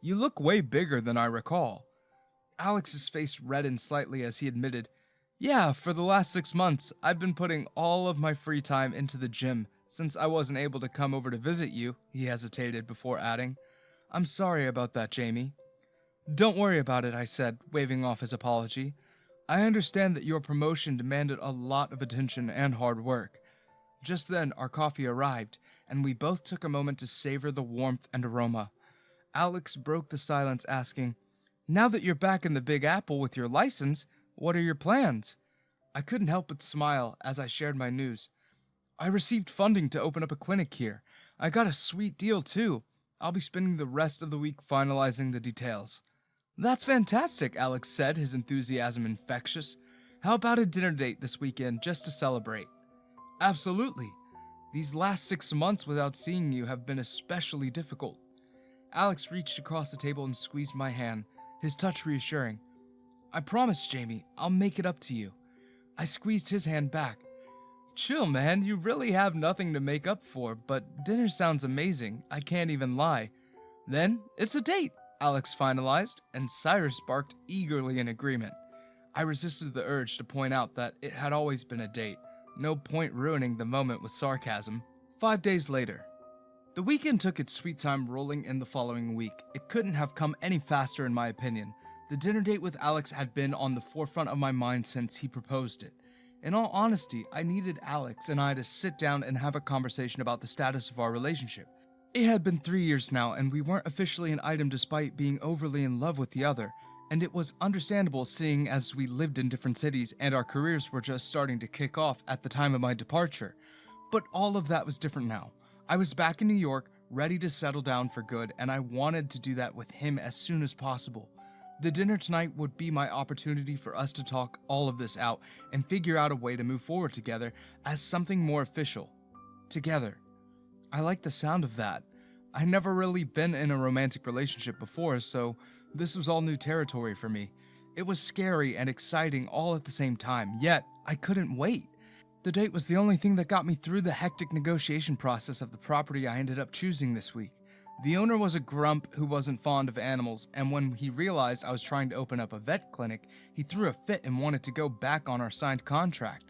"You look way bigger than I recall." Alex's face reddened slightly as he admitted, "Yeah, for the last 6 months, I've been putting all of my free time into the gym. Since I wasn't able to come over to visit you," he hesitated before adding, "I'm sorry about that, Jamie." "Don't worry about it," I said, waving off his apology. "I understand that your promotion demanded a lot of attention and hard work." Just then, our coffee arrived, and we both took a moment to savor the warmth and aroma. Alex broke the silence, asking, "Now that you're back in the Big Apple with your license, what are your plans?" I couldn't help but smile as I shared my news. "I received funding to open up a clinic here. I got a sweet deal, too. I'll be spending the rest of the week finalizing the details." "That's fantastic," Alex said, his enthusiasm infectious. "How about a dinner date this weekend just to celebrate?" "Absolutely. These last 6 months without seeing you have been especially difficult." Alex reached across the table and squeezed my hand, his touch reassuring. "I promise, Jamie, I'll make it up to you." I squeezed his hand back. "Chill, man, you really have nothing to make up for, but dinner sounds amazing. I can't even lie." "Then, it's a date. Alex finalized, and Cyrus barked eagerly in agreement. I resisted the urge to point out that it had always been a date. No point ruining the moment with sarcasm. 5 days later. The weekend took its sweet time rolling in the following week. It couldn't have come any faster in my opinion. The dinner date with Alex had been on the forefront of my mind since he proposed it. In all honesty, I needed Alex and I to sit down and have a conversation about the status of our relationship. It had been 3 years now, and we weren't officially an item despite being overly in love with the other, and it was understandable seeing as we lived in different cities and our careers were just starting to kick off at the time of my departure. But all of that was different now. I was back in New York, ready to settle down for good, and I wanted to do that with him as soon as possible. The dinner tonight would be my opportunity for us to talk all of this out and figure out a way to move forward together as something more official. Together. I like the sound of that. I'd never really been in a romantic relationship before, so this was all new territory for me. It was scary and exciting all at the same time, yet I couldn't wait. The date was the only thing that got me through the hectic negotiation process of the property I ended up choosing this week. The owner was a grump who wasn't fond of animals, and when he realized I was trying to open up a vet clinic, he threw a fit and wanted to go back on our signed contract.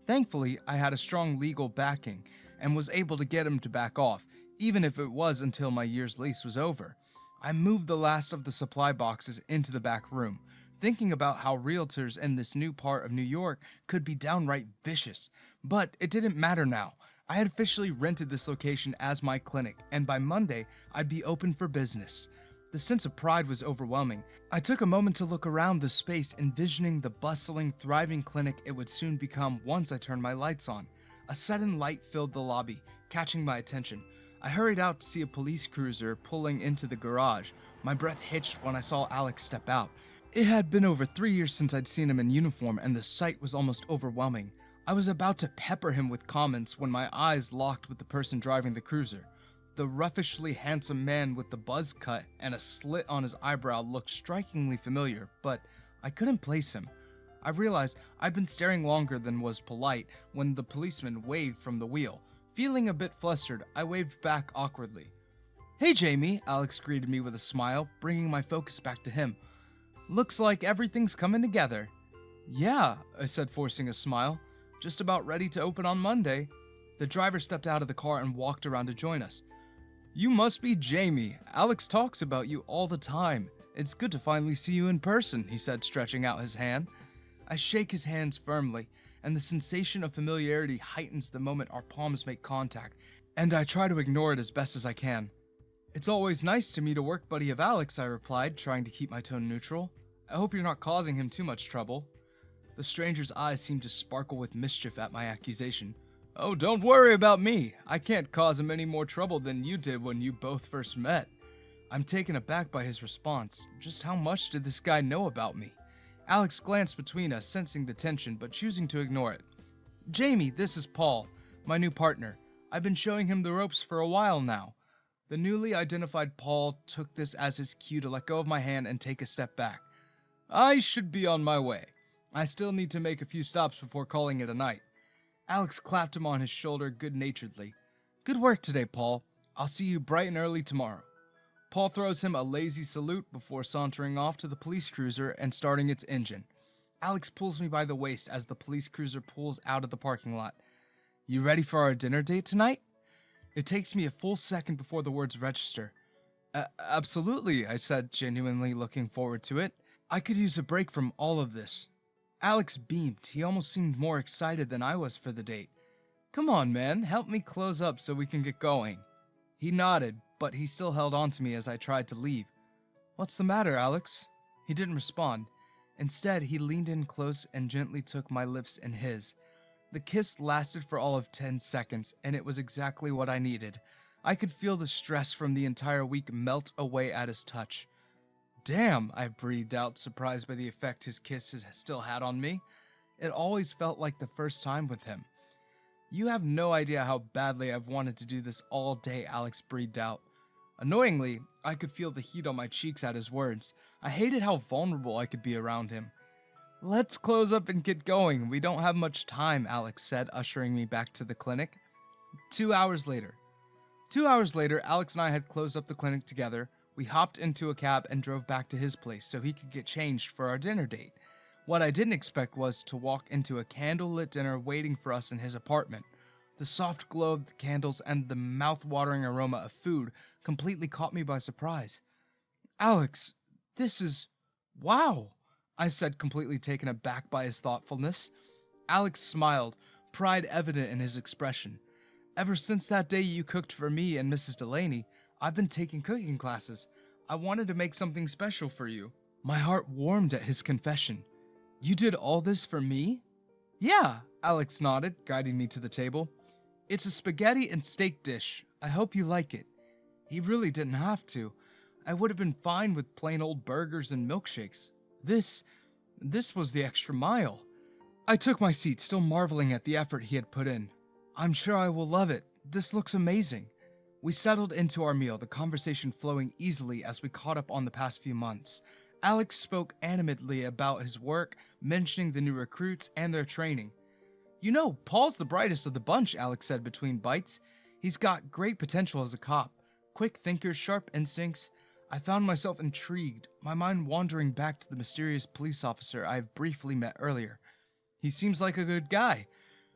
Thankfully, I had a strong legal backing and was able to get him to back off, even if it was until my year's lease was over. I moved the last of the supply boxes into the back room, thinking about how realtors in this new part of New York could be downright vicious. But it didn't matter now. I had officially rented this location as my clinic, and by Monday, I'd be open for business. The sense of pride was overwhelming. I took a moment to look around the space, envisioning the bustling, thriving clinic it would soon become once I turned my lights on. A sudden light filled the lobby, catching my attention. I hurried out to see a police cruiser pulling into the garage. My breath hitched when I saw Alex step out. It had been over 3 years since I'd seen him in uniform, and the sight was almost overwhelming. I was about to pepper him with comments when my eyes locked with the person driving the cruiser. The ruffishly handsome man with the buzz cut and a slit on his eyebrow looked strikingly familiar, but I couldn't place him. I realized I'd been staring longer than was polite when the policeman waved from the wheel. Feeling a bit flustered, I waved back awkwardly. "Hey, Jamie," Alex greeted me with a smile, bringing my focus back to him. "Looks like everything's coming together." "Yeah," I said, forcing a smile. "Just about ready to open on Monday." The driver stepped out of the car and walked around to join us. "You must be Jamie. Alex talks about you all the time. It's good to finally see you in person," he said, stretching out his hand. I shake his hands firmly, and the sensation of familiarity heightens the moment our palms make contact, and I try to ignore it as best as I can. "It's always nice to meet a work buddy of Alex," I replied, trying to keep my tone neutral. "I hope you're not causing him too much trouble." The stranger's eyes seemed to sparkle with mischief at my accusation. "Oh, don't worry about me. I can't cause him any more trouble than you did when you both first met." I'm taken aback by his response. Just how much did this guy know about me? Alex glanced between us, sensing the tension, but choosing to ignore it. "Jamie, this is Paul, my new partner. I've been showing him the ropes for a while now." The newly identified Paul took this as his cue to let go of my hand and take a step back. "I should be on my way. I still need to make a few stops before calling it a night." Alex clapped him on his shoulder good-naturedly. "Good work today, Paul. I'll see you bright and early tomorrow." Paul throws him a lazy salute before sauntering off to the police cruiser and starting its engine. Alex pulls me by the waist as the police cruiser pulls out of the parking lot. "You ready for our dinner date tonight?" It takes me a full second before the words register. Absolutely," I said, genuinely looking forward to it. I could use a break from all of this. Alex beamed. He almost seemed more excited than I was for the date. "Come on, man, help me close up so we can get going." He nodded, but he still held on to me as I tried to leave. "What's the matter, Alex?" He didn't respond. Instead, he leaned in close and gently took my lips in his. The kiss lasted for all of 10 seconds, and it was exactly what I needed. I could feel the stress from the entire week melt away at his touch. "Damn," I breathed out, surprised by the effect his kisses still had on me. It always felt like the first time with him. "You have no idea how badly I've wanted to do this all day," Alex breathed out. Annoyingly, I could feel the heat on my cheeks at his words. I hated how vulnerable I could be around him. "Let's close up and get going. We don't have much time," Alex said, ushering me back to the clinic. 2 hours later. 2 hours later, Alex and I had closed up the clinic together. We hopped into a cab and drove back to his place so he could get changed for our dinner date. What I didn't expect was to walk into a candlelit dinner waiting for us in his apartment. The soft glow of the candles and the mouth-watering aroma of food completely caught me by surprise. "Alex, this is... wow," I said, completely taken aback by his thoughtfulness. Alex smiled, pride evident in his expression. "Ever since that day you cooked for me and Mrs. Delaney, I've been taking cooking classes. I wanted to make something special for you." My heart warmed at his confession. "You did all this for me?" "Yeah," Alex nodded, guiding me to the table. "It's a spaghetti and steak dish. I hope you like it." He really didn't have to. I would have been fine with plain old burgers and milkshakes. This was the extra mile. I took my seat, still marveling at the effort he had put in. "I'm sure I will love it. This looks amazing." We settled into our meal, the conversation flowing easily as we caught up on the past few months. Alex spoke animatedly about his work, mentioning the new recruits and their training. "You know, Paul's the brightest of the bunch," Alex said between bites. "He's got great potential as a cop. Quick thinker, sharp instincts." I found myself intrigued, my mind wandering back to the mysterious police officer I have briefly met earlier. "He seems like a good guy.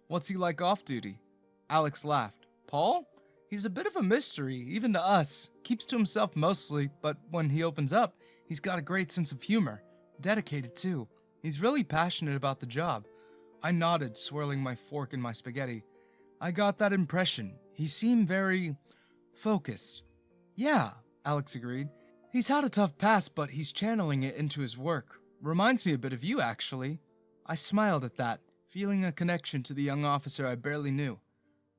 What's he like off duty?" Alex laughed. "Paul? He's a bit of a mystery, even to us. Keeps to himself mostly, but when he opens up, he's got a great sense of humor. Dedicated, too. He's really passionate about the job." I nodded, swirling my fork in my spaghetti. "I got that impression. He seemed very... focused." "Yeah," Alex agreed. "He's had a tough past, but he's channeling it into his work. Reminds me a bit of you, actually." I smiled at that, feeling a connection to the young officer I barely knew.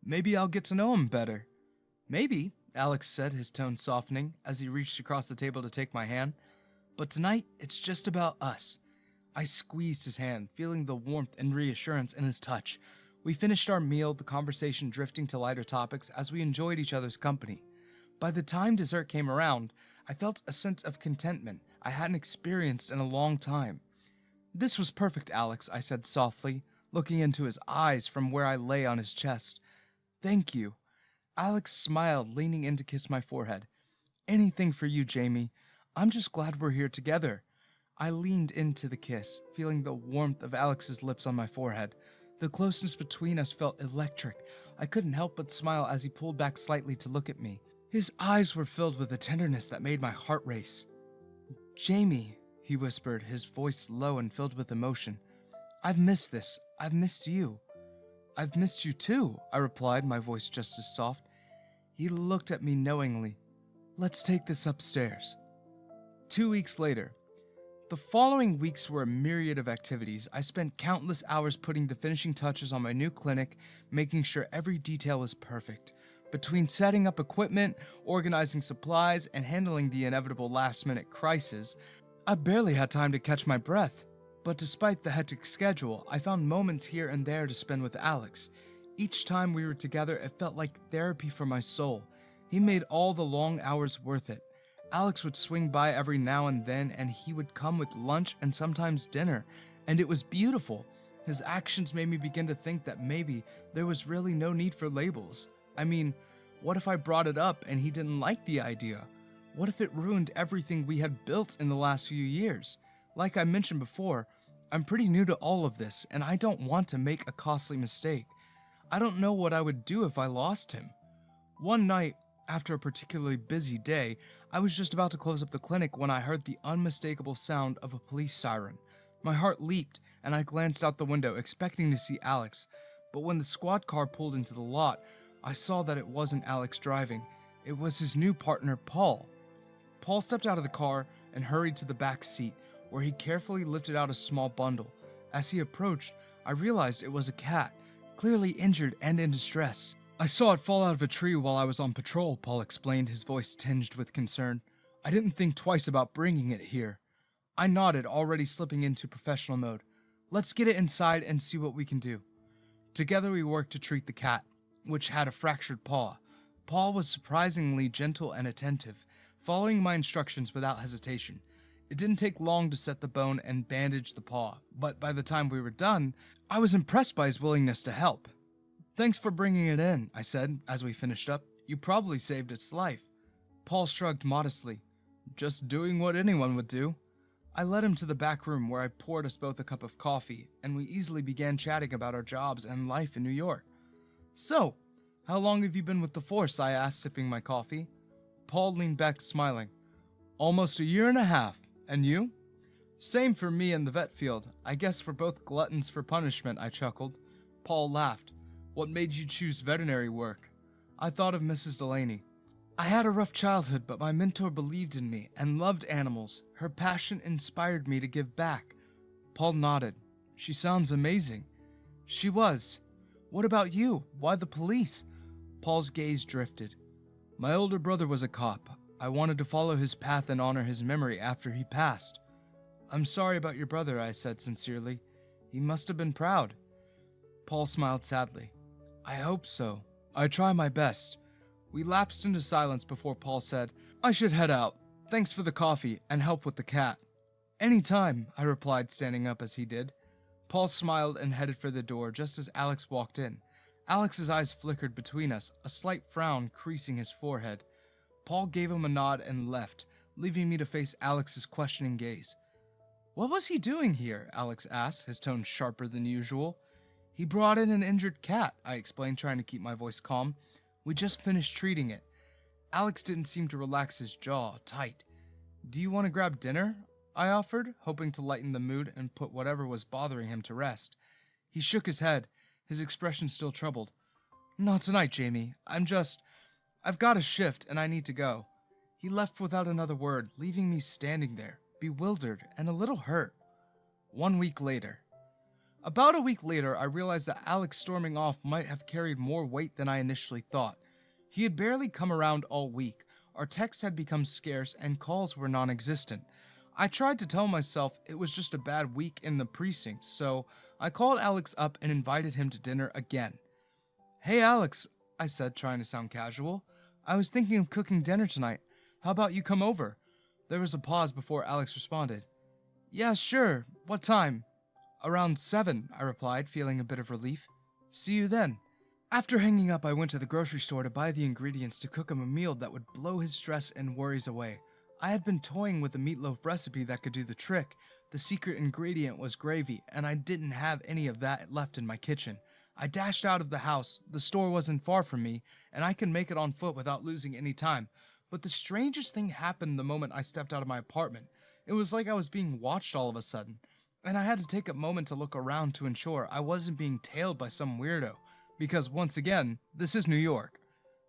"Maybe I'll get to know him better." "Maybe," Alex said, his tone softening as he reached across the table to take my hand. "But tonight, it's just about us." I squeezed his hand, feeling the warmth and reassurance in his touch. We finished our meal, the conversation drifting to lighter topics as we enjoyed each other's company. By the time dessert came around, I felt a sense of contentment I hadn't experienced in a long time. "This was perfect, Alex," I said softly, looking into his eyes from where I lay on his chest. "Thank you." Alex smiled, leaning in to kiss my forehead. "Anything for you, Jamie. I'm just glad we're here together." I leaned into the kiss, feeling the warmth of Alex's lips on my forehead. The closeness between us felt electric. I couldn't help but smile as he pulled back slightly to look at me. His eyes were filled with a tenderness that made my heart race. "Jamie," he whispered, his voice low and filled with emotion. "I've missed this. I've missed you." "I've missed you too," I replied, my voice just as soft. He looked at me knowingly. "Let's take this upstairs." 2 weeks later. The following weeks were a myriad of activities. I spent countless hours putting the finishing touches on my new clinic, making sure every detail was perfect. Between setting up equipment, organizing supplies, and handling the inevitable last-minute crisis, I barely had time to catch my breath. But despite the hectic schedule, I found moments here and there to spend with Alex. Each time we were together, it felt like therapy for my soul. He made all the long hours worth it. Alex would swing by every now and then, and he would come with lunch and sometimes dinner, and it was beautiful. His actions made me begin to think that maybe there was really no need for labels. I mean, what if I brought it up and he didn't like the idea? What if it ruined everything we had built in the last few years? Like I mentioned before, I'm pretty new to all of this, and I don't want to make a costly mistake. I don't know what I would do if I lost him. One night, after a particularly busy day, I was just about to close up the clinic when I heard the unmistakable sound of a police siren. My heart leaped, and I glanced out the window, expecting to see Alex. But when the squad car pulled into the lot, I saw that it wasn't Alex driving. It was his new partner, Paul. Paul stepped out of the car and hurried to the back seat, where he carefully lifted out a small bundle. As he approached, I realized it was a cat, clearly injured and in distress. "I saw it fall out of a tree while I was on patrol," Paul explained, his voice tinged with concern. "I didn't think twice about bringing it here." I nodded, already slipping into professional mode. "Let's get it inside and see what we can do." Together we worked to treat the cat, which had a fractured paw. Paul was surprisingly gentle and attentive, following my instructions without hesitation. It didn't take long to set the bone and bandage the paw, but by the time we were done, I was impressed by his willingness to help. "Thanks for bringing it in," I said as we finished up. "You probably saved its life." Paul shrugged modestly. Just doing what anyone would do. I led him to the back room where I poured us both a cup of coffee, and we easily began chatting about our jobs and life in New York. So, how long have you been with the force? I asked, sipping my coffee. Paul leaned back, smiling. Almost a year and a half. And you? Same for me in the vet field. I guess we're both gluttons for punishment, I chuckled. Paul laughed. What made you choose veterinary work? I thought of Mrs. Delaney. I had a rough childhood, but my mentor believed in me and loved animals. Her passion inspired me to give back. Paul nodded. She sounds amazing. She was. What about you? Why the police? Paul's gaze drifted. My older brother was a cop. I wanted to follow his path and honor his memory after he passed. I'm sorry about your brother, I said sincerely. He must have been proud. Paul smiled sadly. I hope so. I try my best. We lapsed into silence before Paul said, I should head out. Thanks for the coffee and help with the cat. Any time, I replied, standing up as he did. Paul smiled and headed for the door just as Alex walked in. Alex's eyes flickered between us, a slight frown creasing his forehead. Paul gave him a nod and left, leaving me to face Alex's questioning gaze. What was he doing here? Alex asked, his tone sharper than usual. He brought in an injured cat, I explained, trying to keep my voice calm. We just finished treating it. Alex didn't seem to relax his jaw tight. Do you want to grab dinner? I offered, hoping to lighten the mood and put whatever was bothering him to rest. He shook his head, his expression still troubled. Not tonight, Jamie. I've got a shift and I need to go. He left without another word, leaving me standing there, bewildered and a little hurt. 1 week later. About a week later, I realized that Alex storming off might have carried more weight than I initially thought. He had barely come around all week. Our texts had become scarce and calls were non-existent. I tried to tell myself it was just a bad week in the precinct, so I called Alex up and invited him to dinner again. Hey Alex, I said, trying to sound casual. I was thinking of cooking dinner tonight. How about you come over? There was a pause before Alex responded. Yeah, sure. What time? Around 7, I replied, feeling a bit of relief. See you then. After hanging up, I went to the grocery store to buy the ingredients to cook him a meal that would blow his stress and worries away. I had been toying with a meatloaf recipe that could do the trick. The secret ingredient was gravy, and I didn't have any of that left in my kitchen. I dashed out of the house. The store wasn't far from me, and I could make it on foot without losing any time. But the strangest thing happened the moment I stepped out of my apartment. It was like I was being watched all of a sudden, and I had to take a moment to look around to ensure I wasn't being tailed by some weirdo, because once again, this is New York.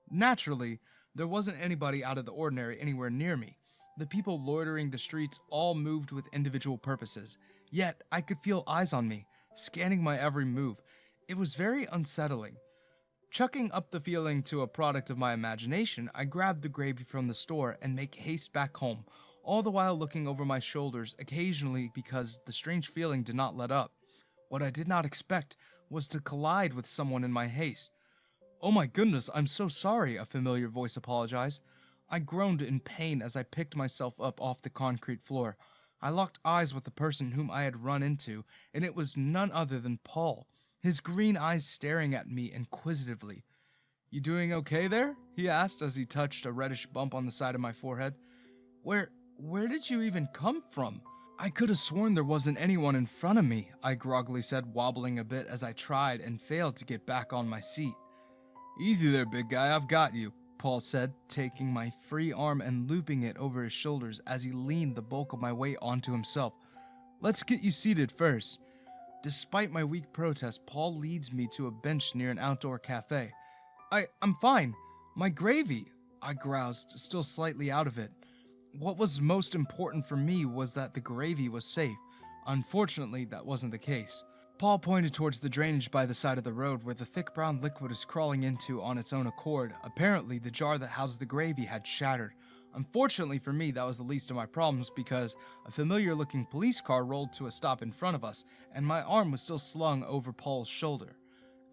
Naturally, there wasn't anybody out of the ordinary anywhere near me. The people loitering the streets all moved with individual purposes, yet I could feel eyes on me, scanning my every move. It was very unsettling. Chucking up the feeling to a product of my imagination, I grabbed the gravy from the store and make haste back home, all the while looking over my shoulders occasionally because the strange feeling did not let up. What I did not expect was to collide with someone in my haste. Oh my goodness, I'm so sorry, a familiar voice apologized. I groaned in pain as I picked myself up off the concrete floor. I locked eyes with the person whom I had run into, and it was none other than Paul, his green eyes staring at me inquisitively. You doing okay there? He asked as he touched a reddish bump on the side of my forehead. Where did you even come from? I could have sworn there wasn't anyone in front of me, I groggily said, wobbling a bit as I tried and failed to get back on my seat. Easy there, big guy, I've got you, Paul said, taking my free arm and looping it over his shoulders as he leaned the bulk of my weight onto himself. Let's get you seated first. Despite my weak protest, Paul leads me to a bench near an outdoor cafe. I'm fine. My gravy, I groused, still slightly out of it. What was most important for me was that the gravy was safe. Unfortunately, that wasn't the case. Paul pointed towards the drainage by the side of the road where the thick brown liquid is crawling into on its own accord. Apparently, the jar that housed the gravy had shattered. Unfortunately for me, that was the least of my problems because a familiar-looking police car rolled to a stop in front of us, and my arm was still slung over Paul's shoulder.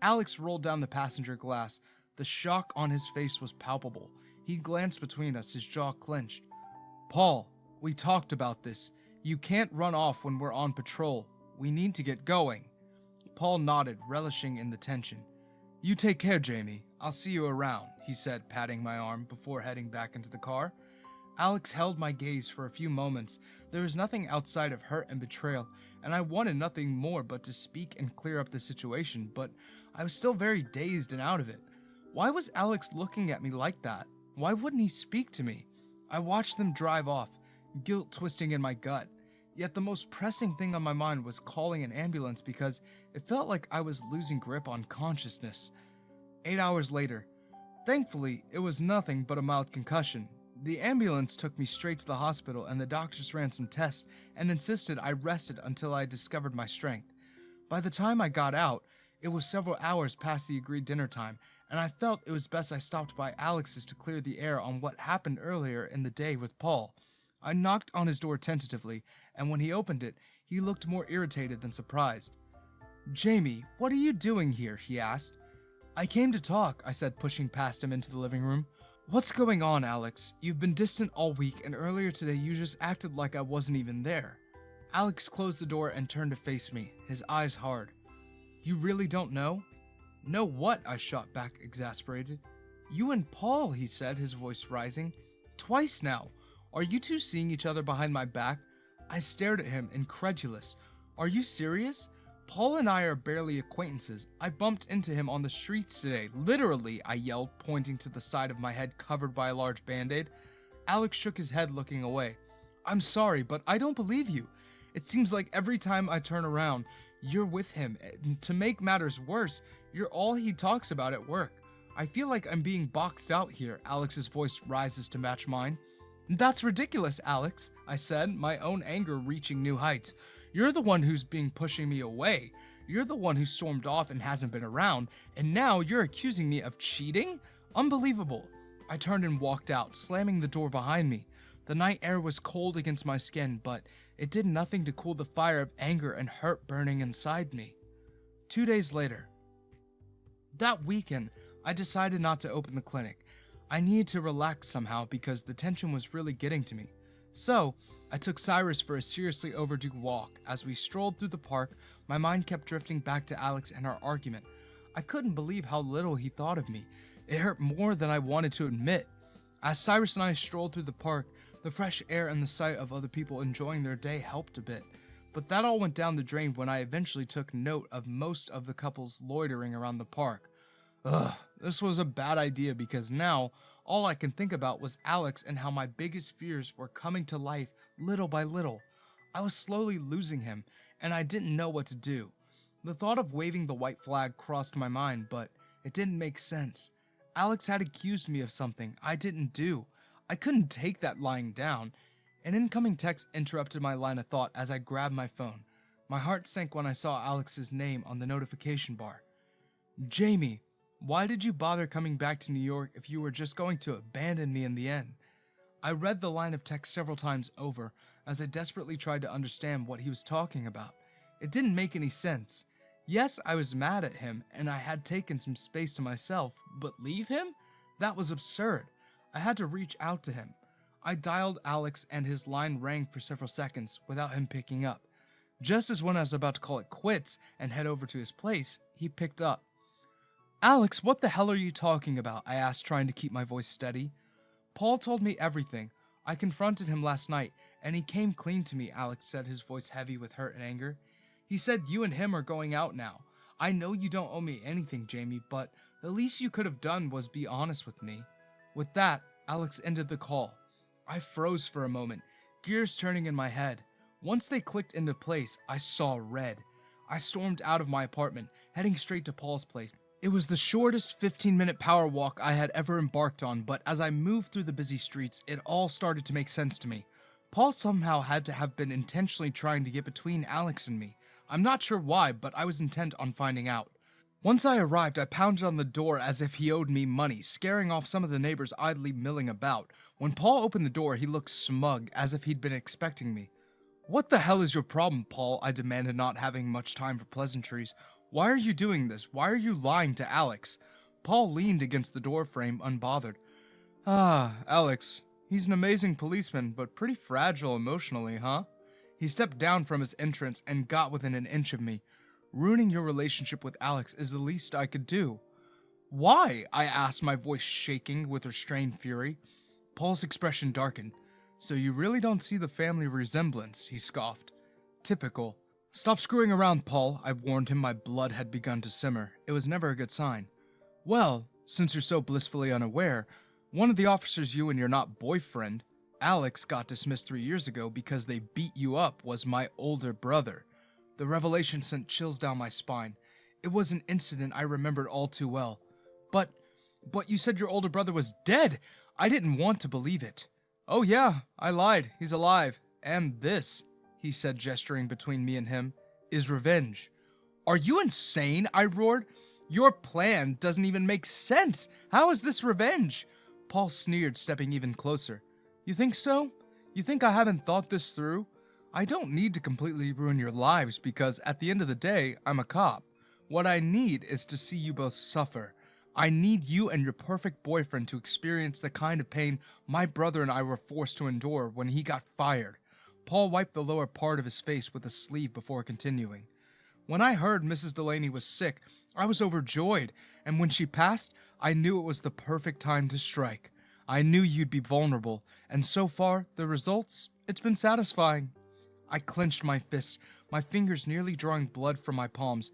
Alex rolled down the passenger glass. The shock on his face was palpable. He glanced between us, his jaw clenched. Paul, we talked about this. You can't run off when we're on patrol. We need to get going. Paul nodded, relishing in the tension. You take care, Jamie. I'll see you around, he said, patting my arm before heading back into the car. Alex held my gaze for a few moments. There was nothing outside of hurt and betrayal, and I wanted nothing more but to speak and clear up the situation, but I was still very dazed and out of it. Why was Alex looking at me like that? Why wouldn't he speak to me? I watched them drive off, guilt twisting in my gut. Yet the most pressing thing on my mind was calling an ambulance because it felt like I was losing grip on consciousness. 8 hours later. Thankfully, it was nothing but a mild concussion. The ambulance took me straight to the hospital and the doctors ran some tests and insisted I rested until I discovered my strength. By the time I got out, it was several hours past the agreed dinner time, and I felt it was best I stopped by Alex's to clear the air on what happened earlier in the day with Paul. I knocked on his door tentatively, and when he opened it, he looked more irritated than surprised. "Jamie, what are you doing here?" he asked. "I came to talk," I said, pushing past him into the living room. "What's going on, Alex? You've been distant all week, and earlier today you just acted like I wasn't even there." Alex closed the door and turned to face me, his eyes hard. "You really don't know?" "Know what?" I shot back, exasperated. "You and Paul," he said, his voice rising. "Twice now. Are you two seeing each other behind my back?" I stared at him, incredulous. "Are you serious? Paul and I are barely acquaintances. I bumped into him on the streets today. Literally," I yelled, pointing to the side of my head covered by a large band-aid. Alex shook his head, looking away. "I'm sorry, but I don't believe you. It seems like every time I turn around, you're with him. And to make matters worse, you're all he talks about at work. I feel like I'm being boxed out here." Alex's voice rises to match mine. "That's ridiculous, Alex," I said, my own anger reaching new heights. "You're the one who's been pushing me away. You're the one who stormed off and hasn't been around, and now you're accusing me of cheating? Unbelievable." I turned and walked out, slamming the door behind me. The night air was cold against my skin, but it did nothing to cool the fire of anger and hurt burning inside me. 2 days later. That weekend, I decided not to open the clinic. I needed to relax somehow because the tension was really getting to me. So, I took Cyrus for a seriously overdue walk. As we strolled through the park, my mind kept drifting back to Alex and our argument. I couldn't believe how little he thought of me. It hurt more than I wanted to admit. As Cyrus and I strolled through the park, the fresh air and the sight of other people enjoying their day helped a bit. But that all went down the drain when I eventually took note of most of the couples loitering around the park. This was a bad idea because now all I can think about was Alex and how my biggest fears were coming to life little by little. I was slowly losing him, and I didn't know what to do. The thought of waving the white flag crossed my mind, but it didn't make sense. Alex had accused me of something I didn't do. I couldn't take that lying down. An incoming text interrupted my line of thought as I grabbed my phone. My heart sank when I saw Alex's name on the notification bar. "Jamie, why did you bother coming back to New York if you were just going to abandon me in the end?" I read the line of text several times over as I desperately tried to understand what he was talking about. It didn't make any sense. Yes, I was mad at him and I had taken some space to myself, but leave him? That was absurd. I had to reach out to him. I dialed Alex and his line rang for several seconds without him picking up. Just as when I was about to call it quits and head over to his place, he picked up. "Alex, what the hell are you talking about?" I asked, trying to keep my voice steady. "Paul told me everything. I confronted him last night, and he came clean to me," Alex said, his voice heavy with hurt and anger. "He said you and him are going out now. I know you don't owe me anything, Jamie, but the least you could have done was be honest with me." With that, Alex ended the call. I froze for a moment, gears turning in my head. Once they clicked into place, I saw red. I stormed out of my apartment, heading straight to Paul's place. It was the shortest 15-minute power walk I had ever embarked on, but as I moved through the busy streets, it all started to make sense to me. Paul somehow had to have been intentionally trying to get between Alex and me. I'm not sure why, but I was intent on finding out. Once I arrived, I pounded on the door as if he owed me money, scaring off some of the neighbors idly milling about. When Paul opened the door, he looked smug, as if he'd been expecting me. "What the hell is your problem, Paul?" I demanded, not having much time for pleasantries. "Why are you doing this? Why are you lying to Alex?" Paul leaned against the door frame, unbothered. Alex, he's an amazing policeman, but pretty fragile emotionally, huh?" He stepped down from his entrance and got within an inch of me. "Ruining your relationship with Alex is the least I could do." "Why?" I asked, my voice shaking with restrained fury. Paul's expression darkened. So you really don't see the family resemblance, he scoffed. Typical. Stop screwing around, Paul, I warned him. My blood had begun to simmer. It was never a good sign. Well, since you're so blissfully unaware, one of the officers you and your not boyfriend, Alex, got dismissed 3 years ago because they beat you up was my older brother. The revelation sent chills down my spine. It was an incident I remembered all too well. But you said your older brother was dead. I didn't want to believe it. Oh yeah, I lied. He's alive. And this, he said, gesturing between me and him, is revenge. Are you insane? I roared. Your plan doesn't even make sense. How is this revenge? Paul sneered, stepping even closer. You think so? You think I haven't thought this through? I don't need to completely ruin your lives because at the end of the day, I'm a cop. What I need is to see you both suffer. I need you and your perfect boyfriend to experience the kind of pain my brother and I were forced to endure when he got fired. Paul wiped the lower part of his face with a sleeve before continuing. When I heard Mrs. Delaney was sick, I was overjoyed, and when she passed, I knew it was the perfect time to strike. I knew you'd be vulnerable, and so far, the results, it's been satisfying. I clenched my fist, my fingers nearly drawing blood from my palms.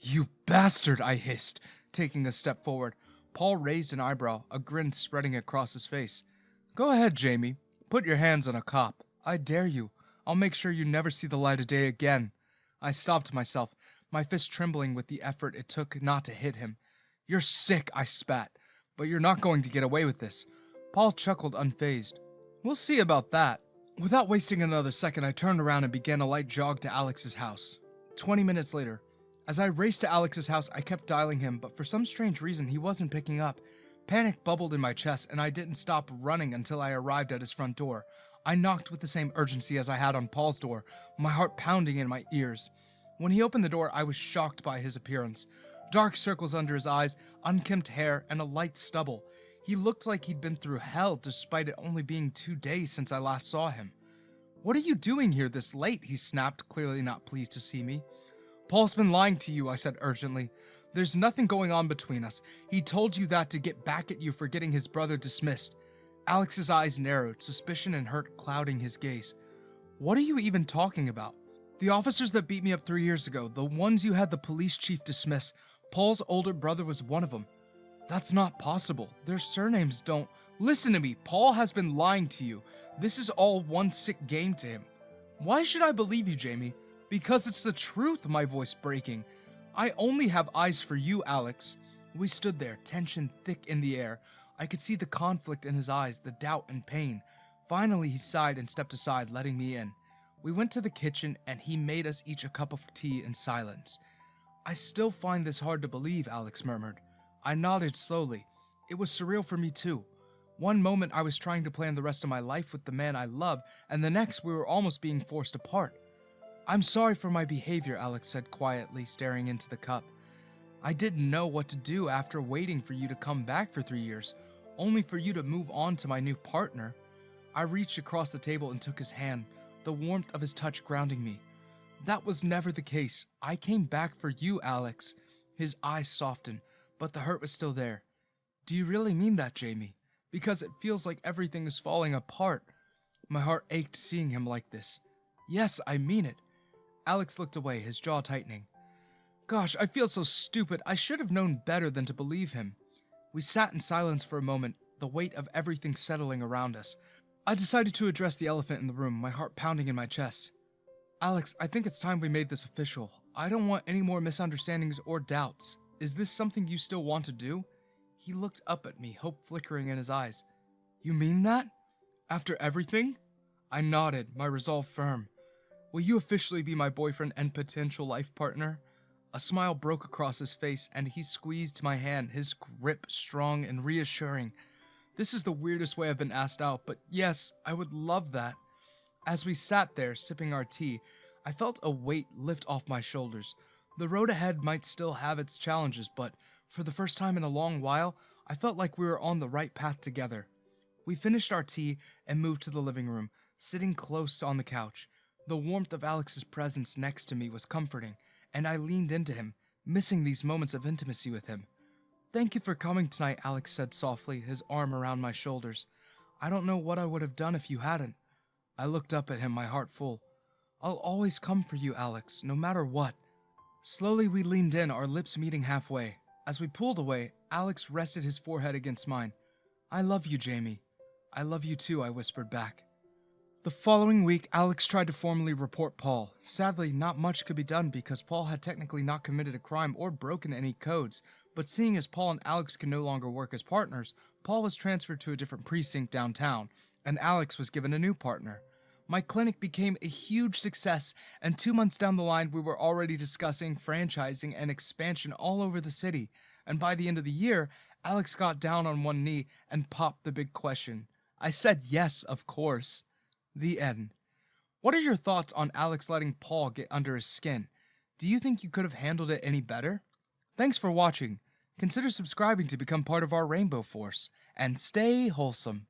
You bastard, I hissed, taking a step forward. Paul raised an eyebrow, a grin spreading across his face. Go ahead, Jamie. Put your hands on a cop. I dare you. I'll make sure you never see the light of day again. I stopped myself, my fist trembling with the effort it took not to hit him. You're sick, I spat, but you're not going to get away with this. Paul chuckled unfazed. We'll see about that. Without wasting another second, I turned around and began a light jog to Alex's house. 20 minutes later, as I raced to Alex's house, I kept dialing him, but for some strange reason, he wasn't picking up. Panic bubbled in my chest, and I didn't stop running until I arrived at his front door. I knocked with the same urgency as I had on Paul's door, my heart pounding in my ears. When he opened the door, I was shocked by his appearance. Dark circles under his eyes, unkempt hair, and a light stubble. He looked like he'd been through hell despite it only being 2 days since I last saw him. What are you doing here this late? He snapped, clearly not pleased to see me. Paul's been lying to you, I said urgently. There's nothing going on between us. He told you that to get back at you for getting his brother dismissed. Alex's eyes narrowed, suspicion and hurt clouding his gaze. What are you even talking about? The officers that beat me up 3 years ago, the ones you had the police chief dismiss, Paul's older brother was one of them. That's not possible. Their surnames don't... Listen to me, Paul has been lying to you. This is all one sick game to him. Why should I believe you, Jamie? Because it's the truth, my voice breaking. I only have eyes for you, Alex. We stood there, tension thick in the air. I could see the conflict in his eyes, the doubt and pain. Finally, he sighed and stepped aside, letting me in. We went to the kitchen, and he made us each a cup of tea in silence. I still find this hard to believe, Alex murmured. I nodded slowly. It was surreal for me, too. One moment I was trying to plan the rest of my life with the man I love, and the next we were almost being forced apart. I'm sorry for my behavior, Alex said quietly, staring into the cup. I didn't know what to do after waiting for you to come back for 3 years, only for you to move on to my new partner. I reached across the table and took his hand, the warmth of his touch grounding me. That was never the case. I came back for you, Alex. His eyes softened, but the hurt was still there. Do you really mean that, Jamie? Because it feels like everything is falling apart. My heart ached seeing him like this. Yes, I mean it. Alex looked away, his jaw tightening. Gosh, I feel so stupid. I should have known better than to believe him. We sat in silence for a moment, the weight of everything settling around us. I decided to address the elephant in the room, my heart pounding in my chest. Alex, I think it's time we made this official. I don't want any more misunderstandings or doubts. Is this something you still want to do? He looked up at me, hope flickering in his eyes. You mean that? After everything? I nodded, my resolve firm. Will you officially be my boyfriend and potential life partner? A smile broke across his face, and he squeezed my hand, his grip strong and reassuring. This is the weirdest way I've been asked out, but yes, I would love that. As we sat there, sipping our tea, I felt a weight lift off my shoulders. The road ahead might still have its challenges, but for the first time in a long while, I felt like we were on the right path together. We finished our tea and moved to the living room, sitting close on the couch. The warmth of Alex's presence next to me was comforting, and I leaned into him, missing these moments of intimacy with him. Thank you for coming tonight, Alex said softly, his arm around my shoulders. I don't know what I would have done if you hadn't. I looked up at him, my heart full. I'll always come for you, Alex, no matter what. Slowly we leaned in, our lips meeting halfway. As we pulled away, Alex rested his forehead against mine. I love you, Jamie. I love you too, I whispered back. The following week, Alex tried to formally report Paul. Sadly, not much could be done because Paul had technically not committed a crime or broken any codes, but seeing as Paul and Alex could no longer work as partners, Paul was transferred to a different precinct downtown, and Alex was given a new partner. My clinic became a huge success, and 2 months down the line, we were already discussing franchising and expansion all over the city, and by the end of the year, Alex got down on one knee and popped the big question. I said yes, of course. The end. What are your thoughts on Alex letting Paul get under his skin? Do you think you could have handled it any better? Thanks for watching. Consider subscribing to become part of our Rainbow Force, and stay wholesome.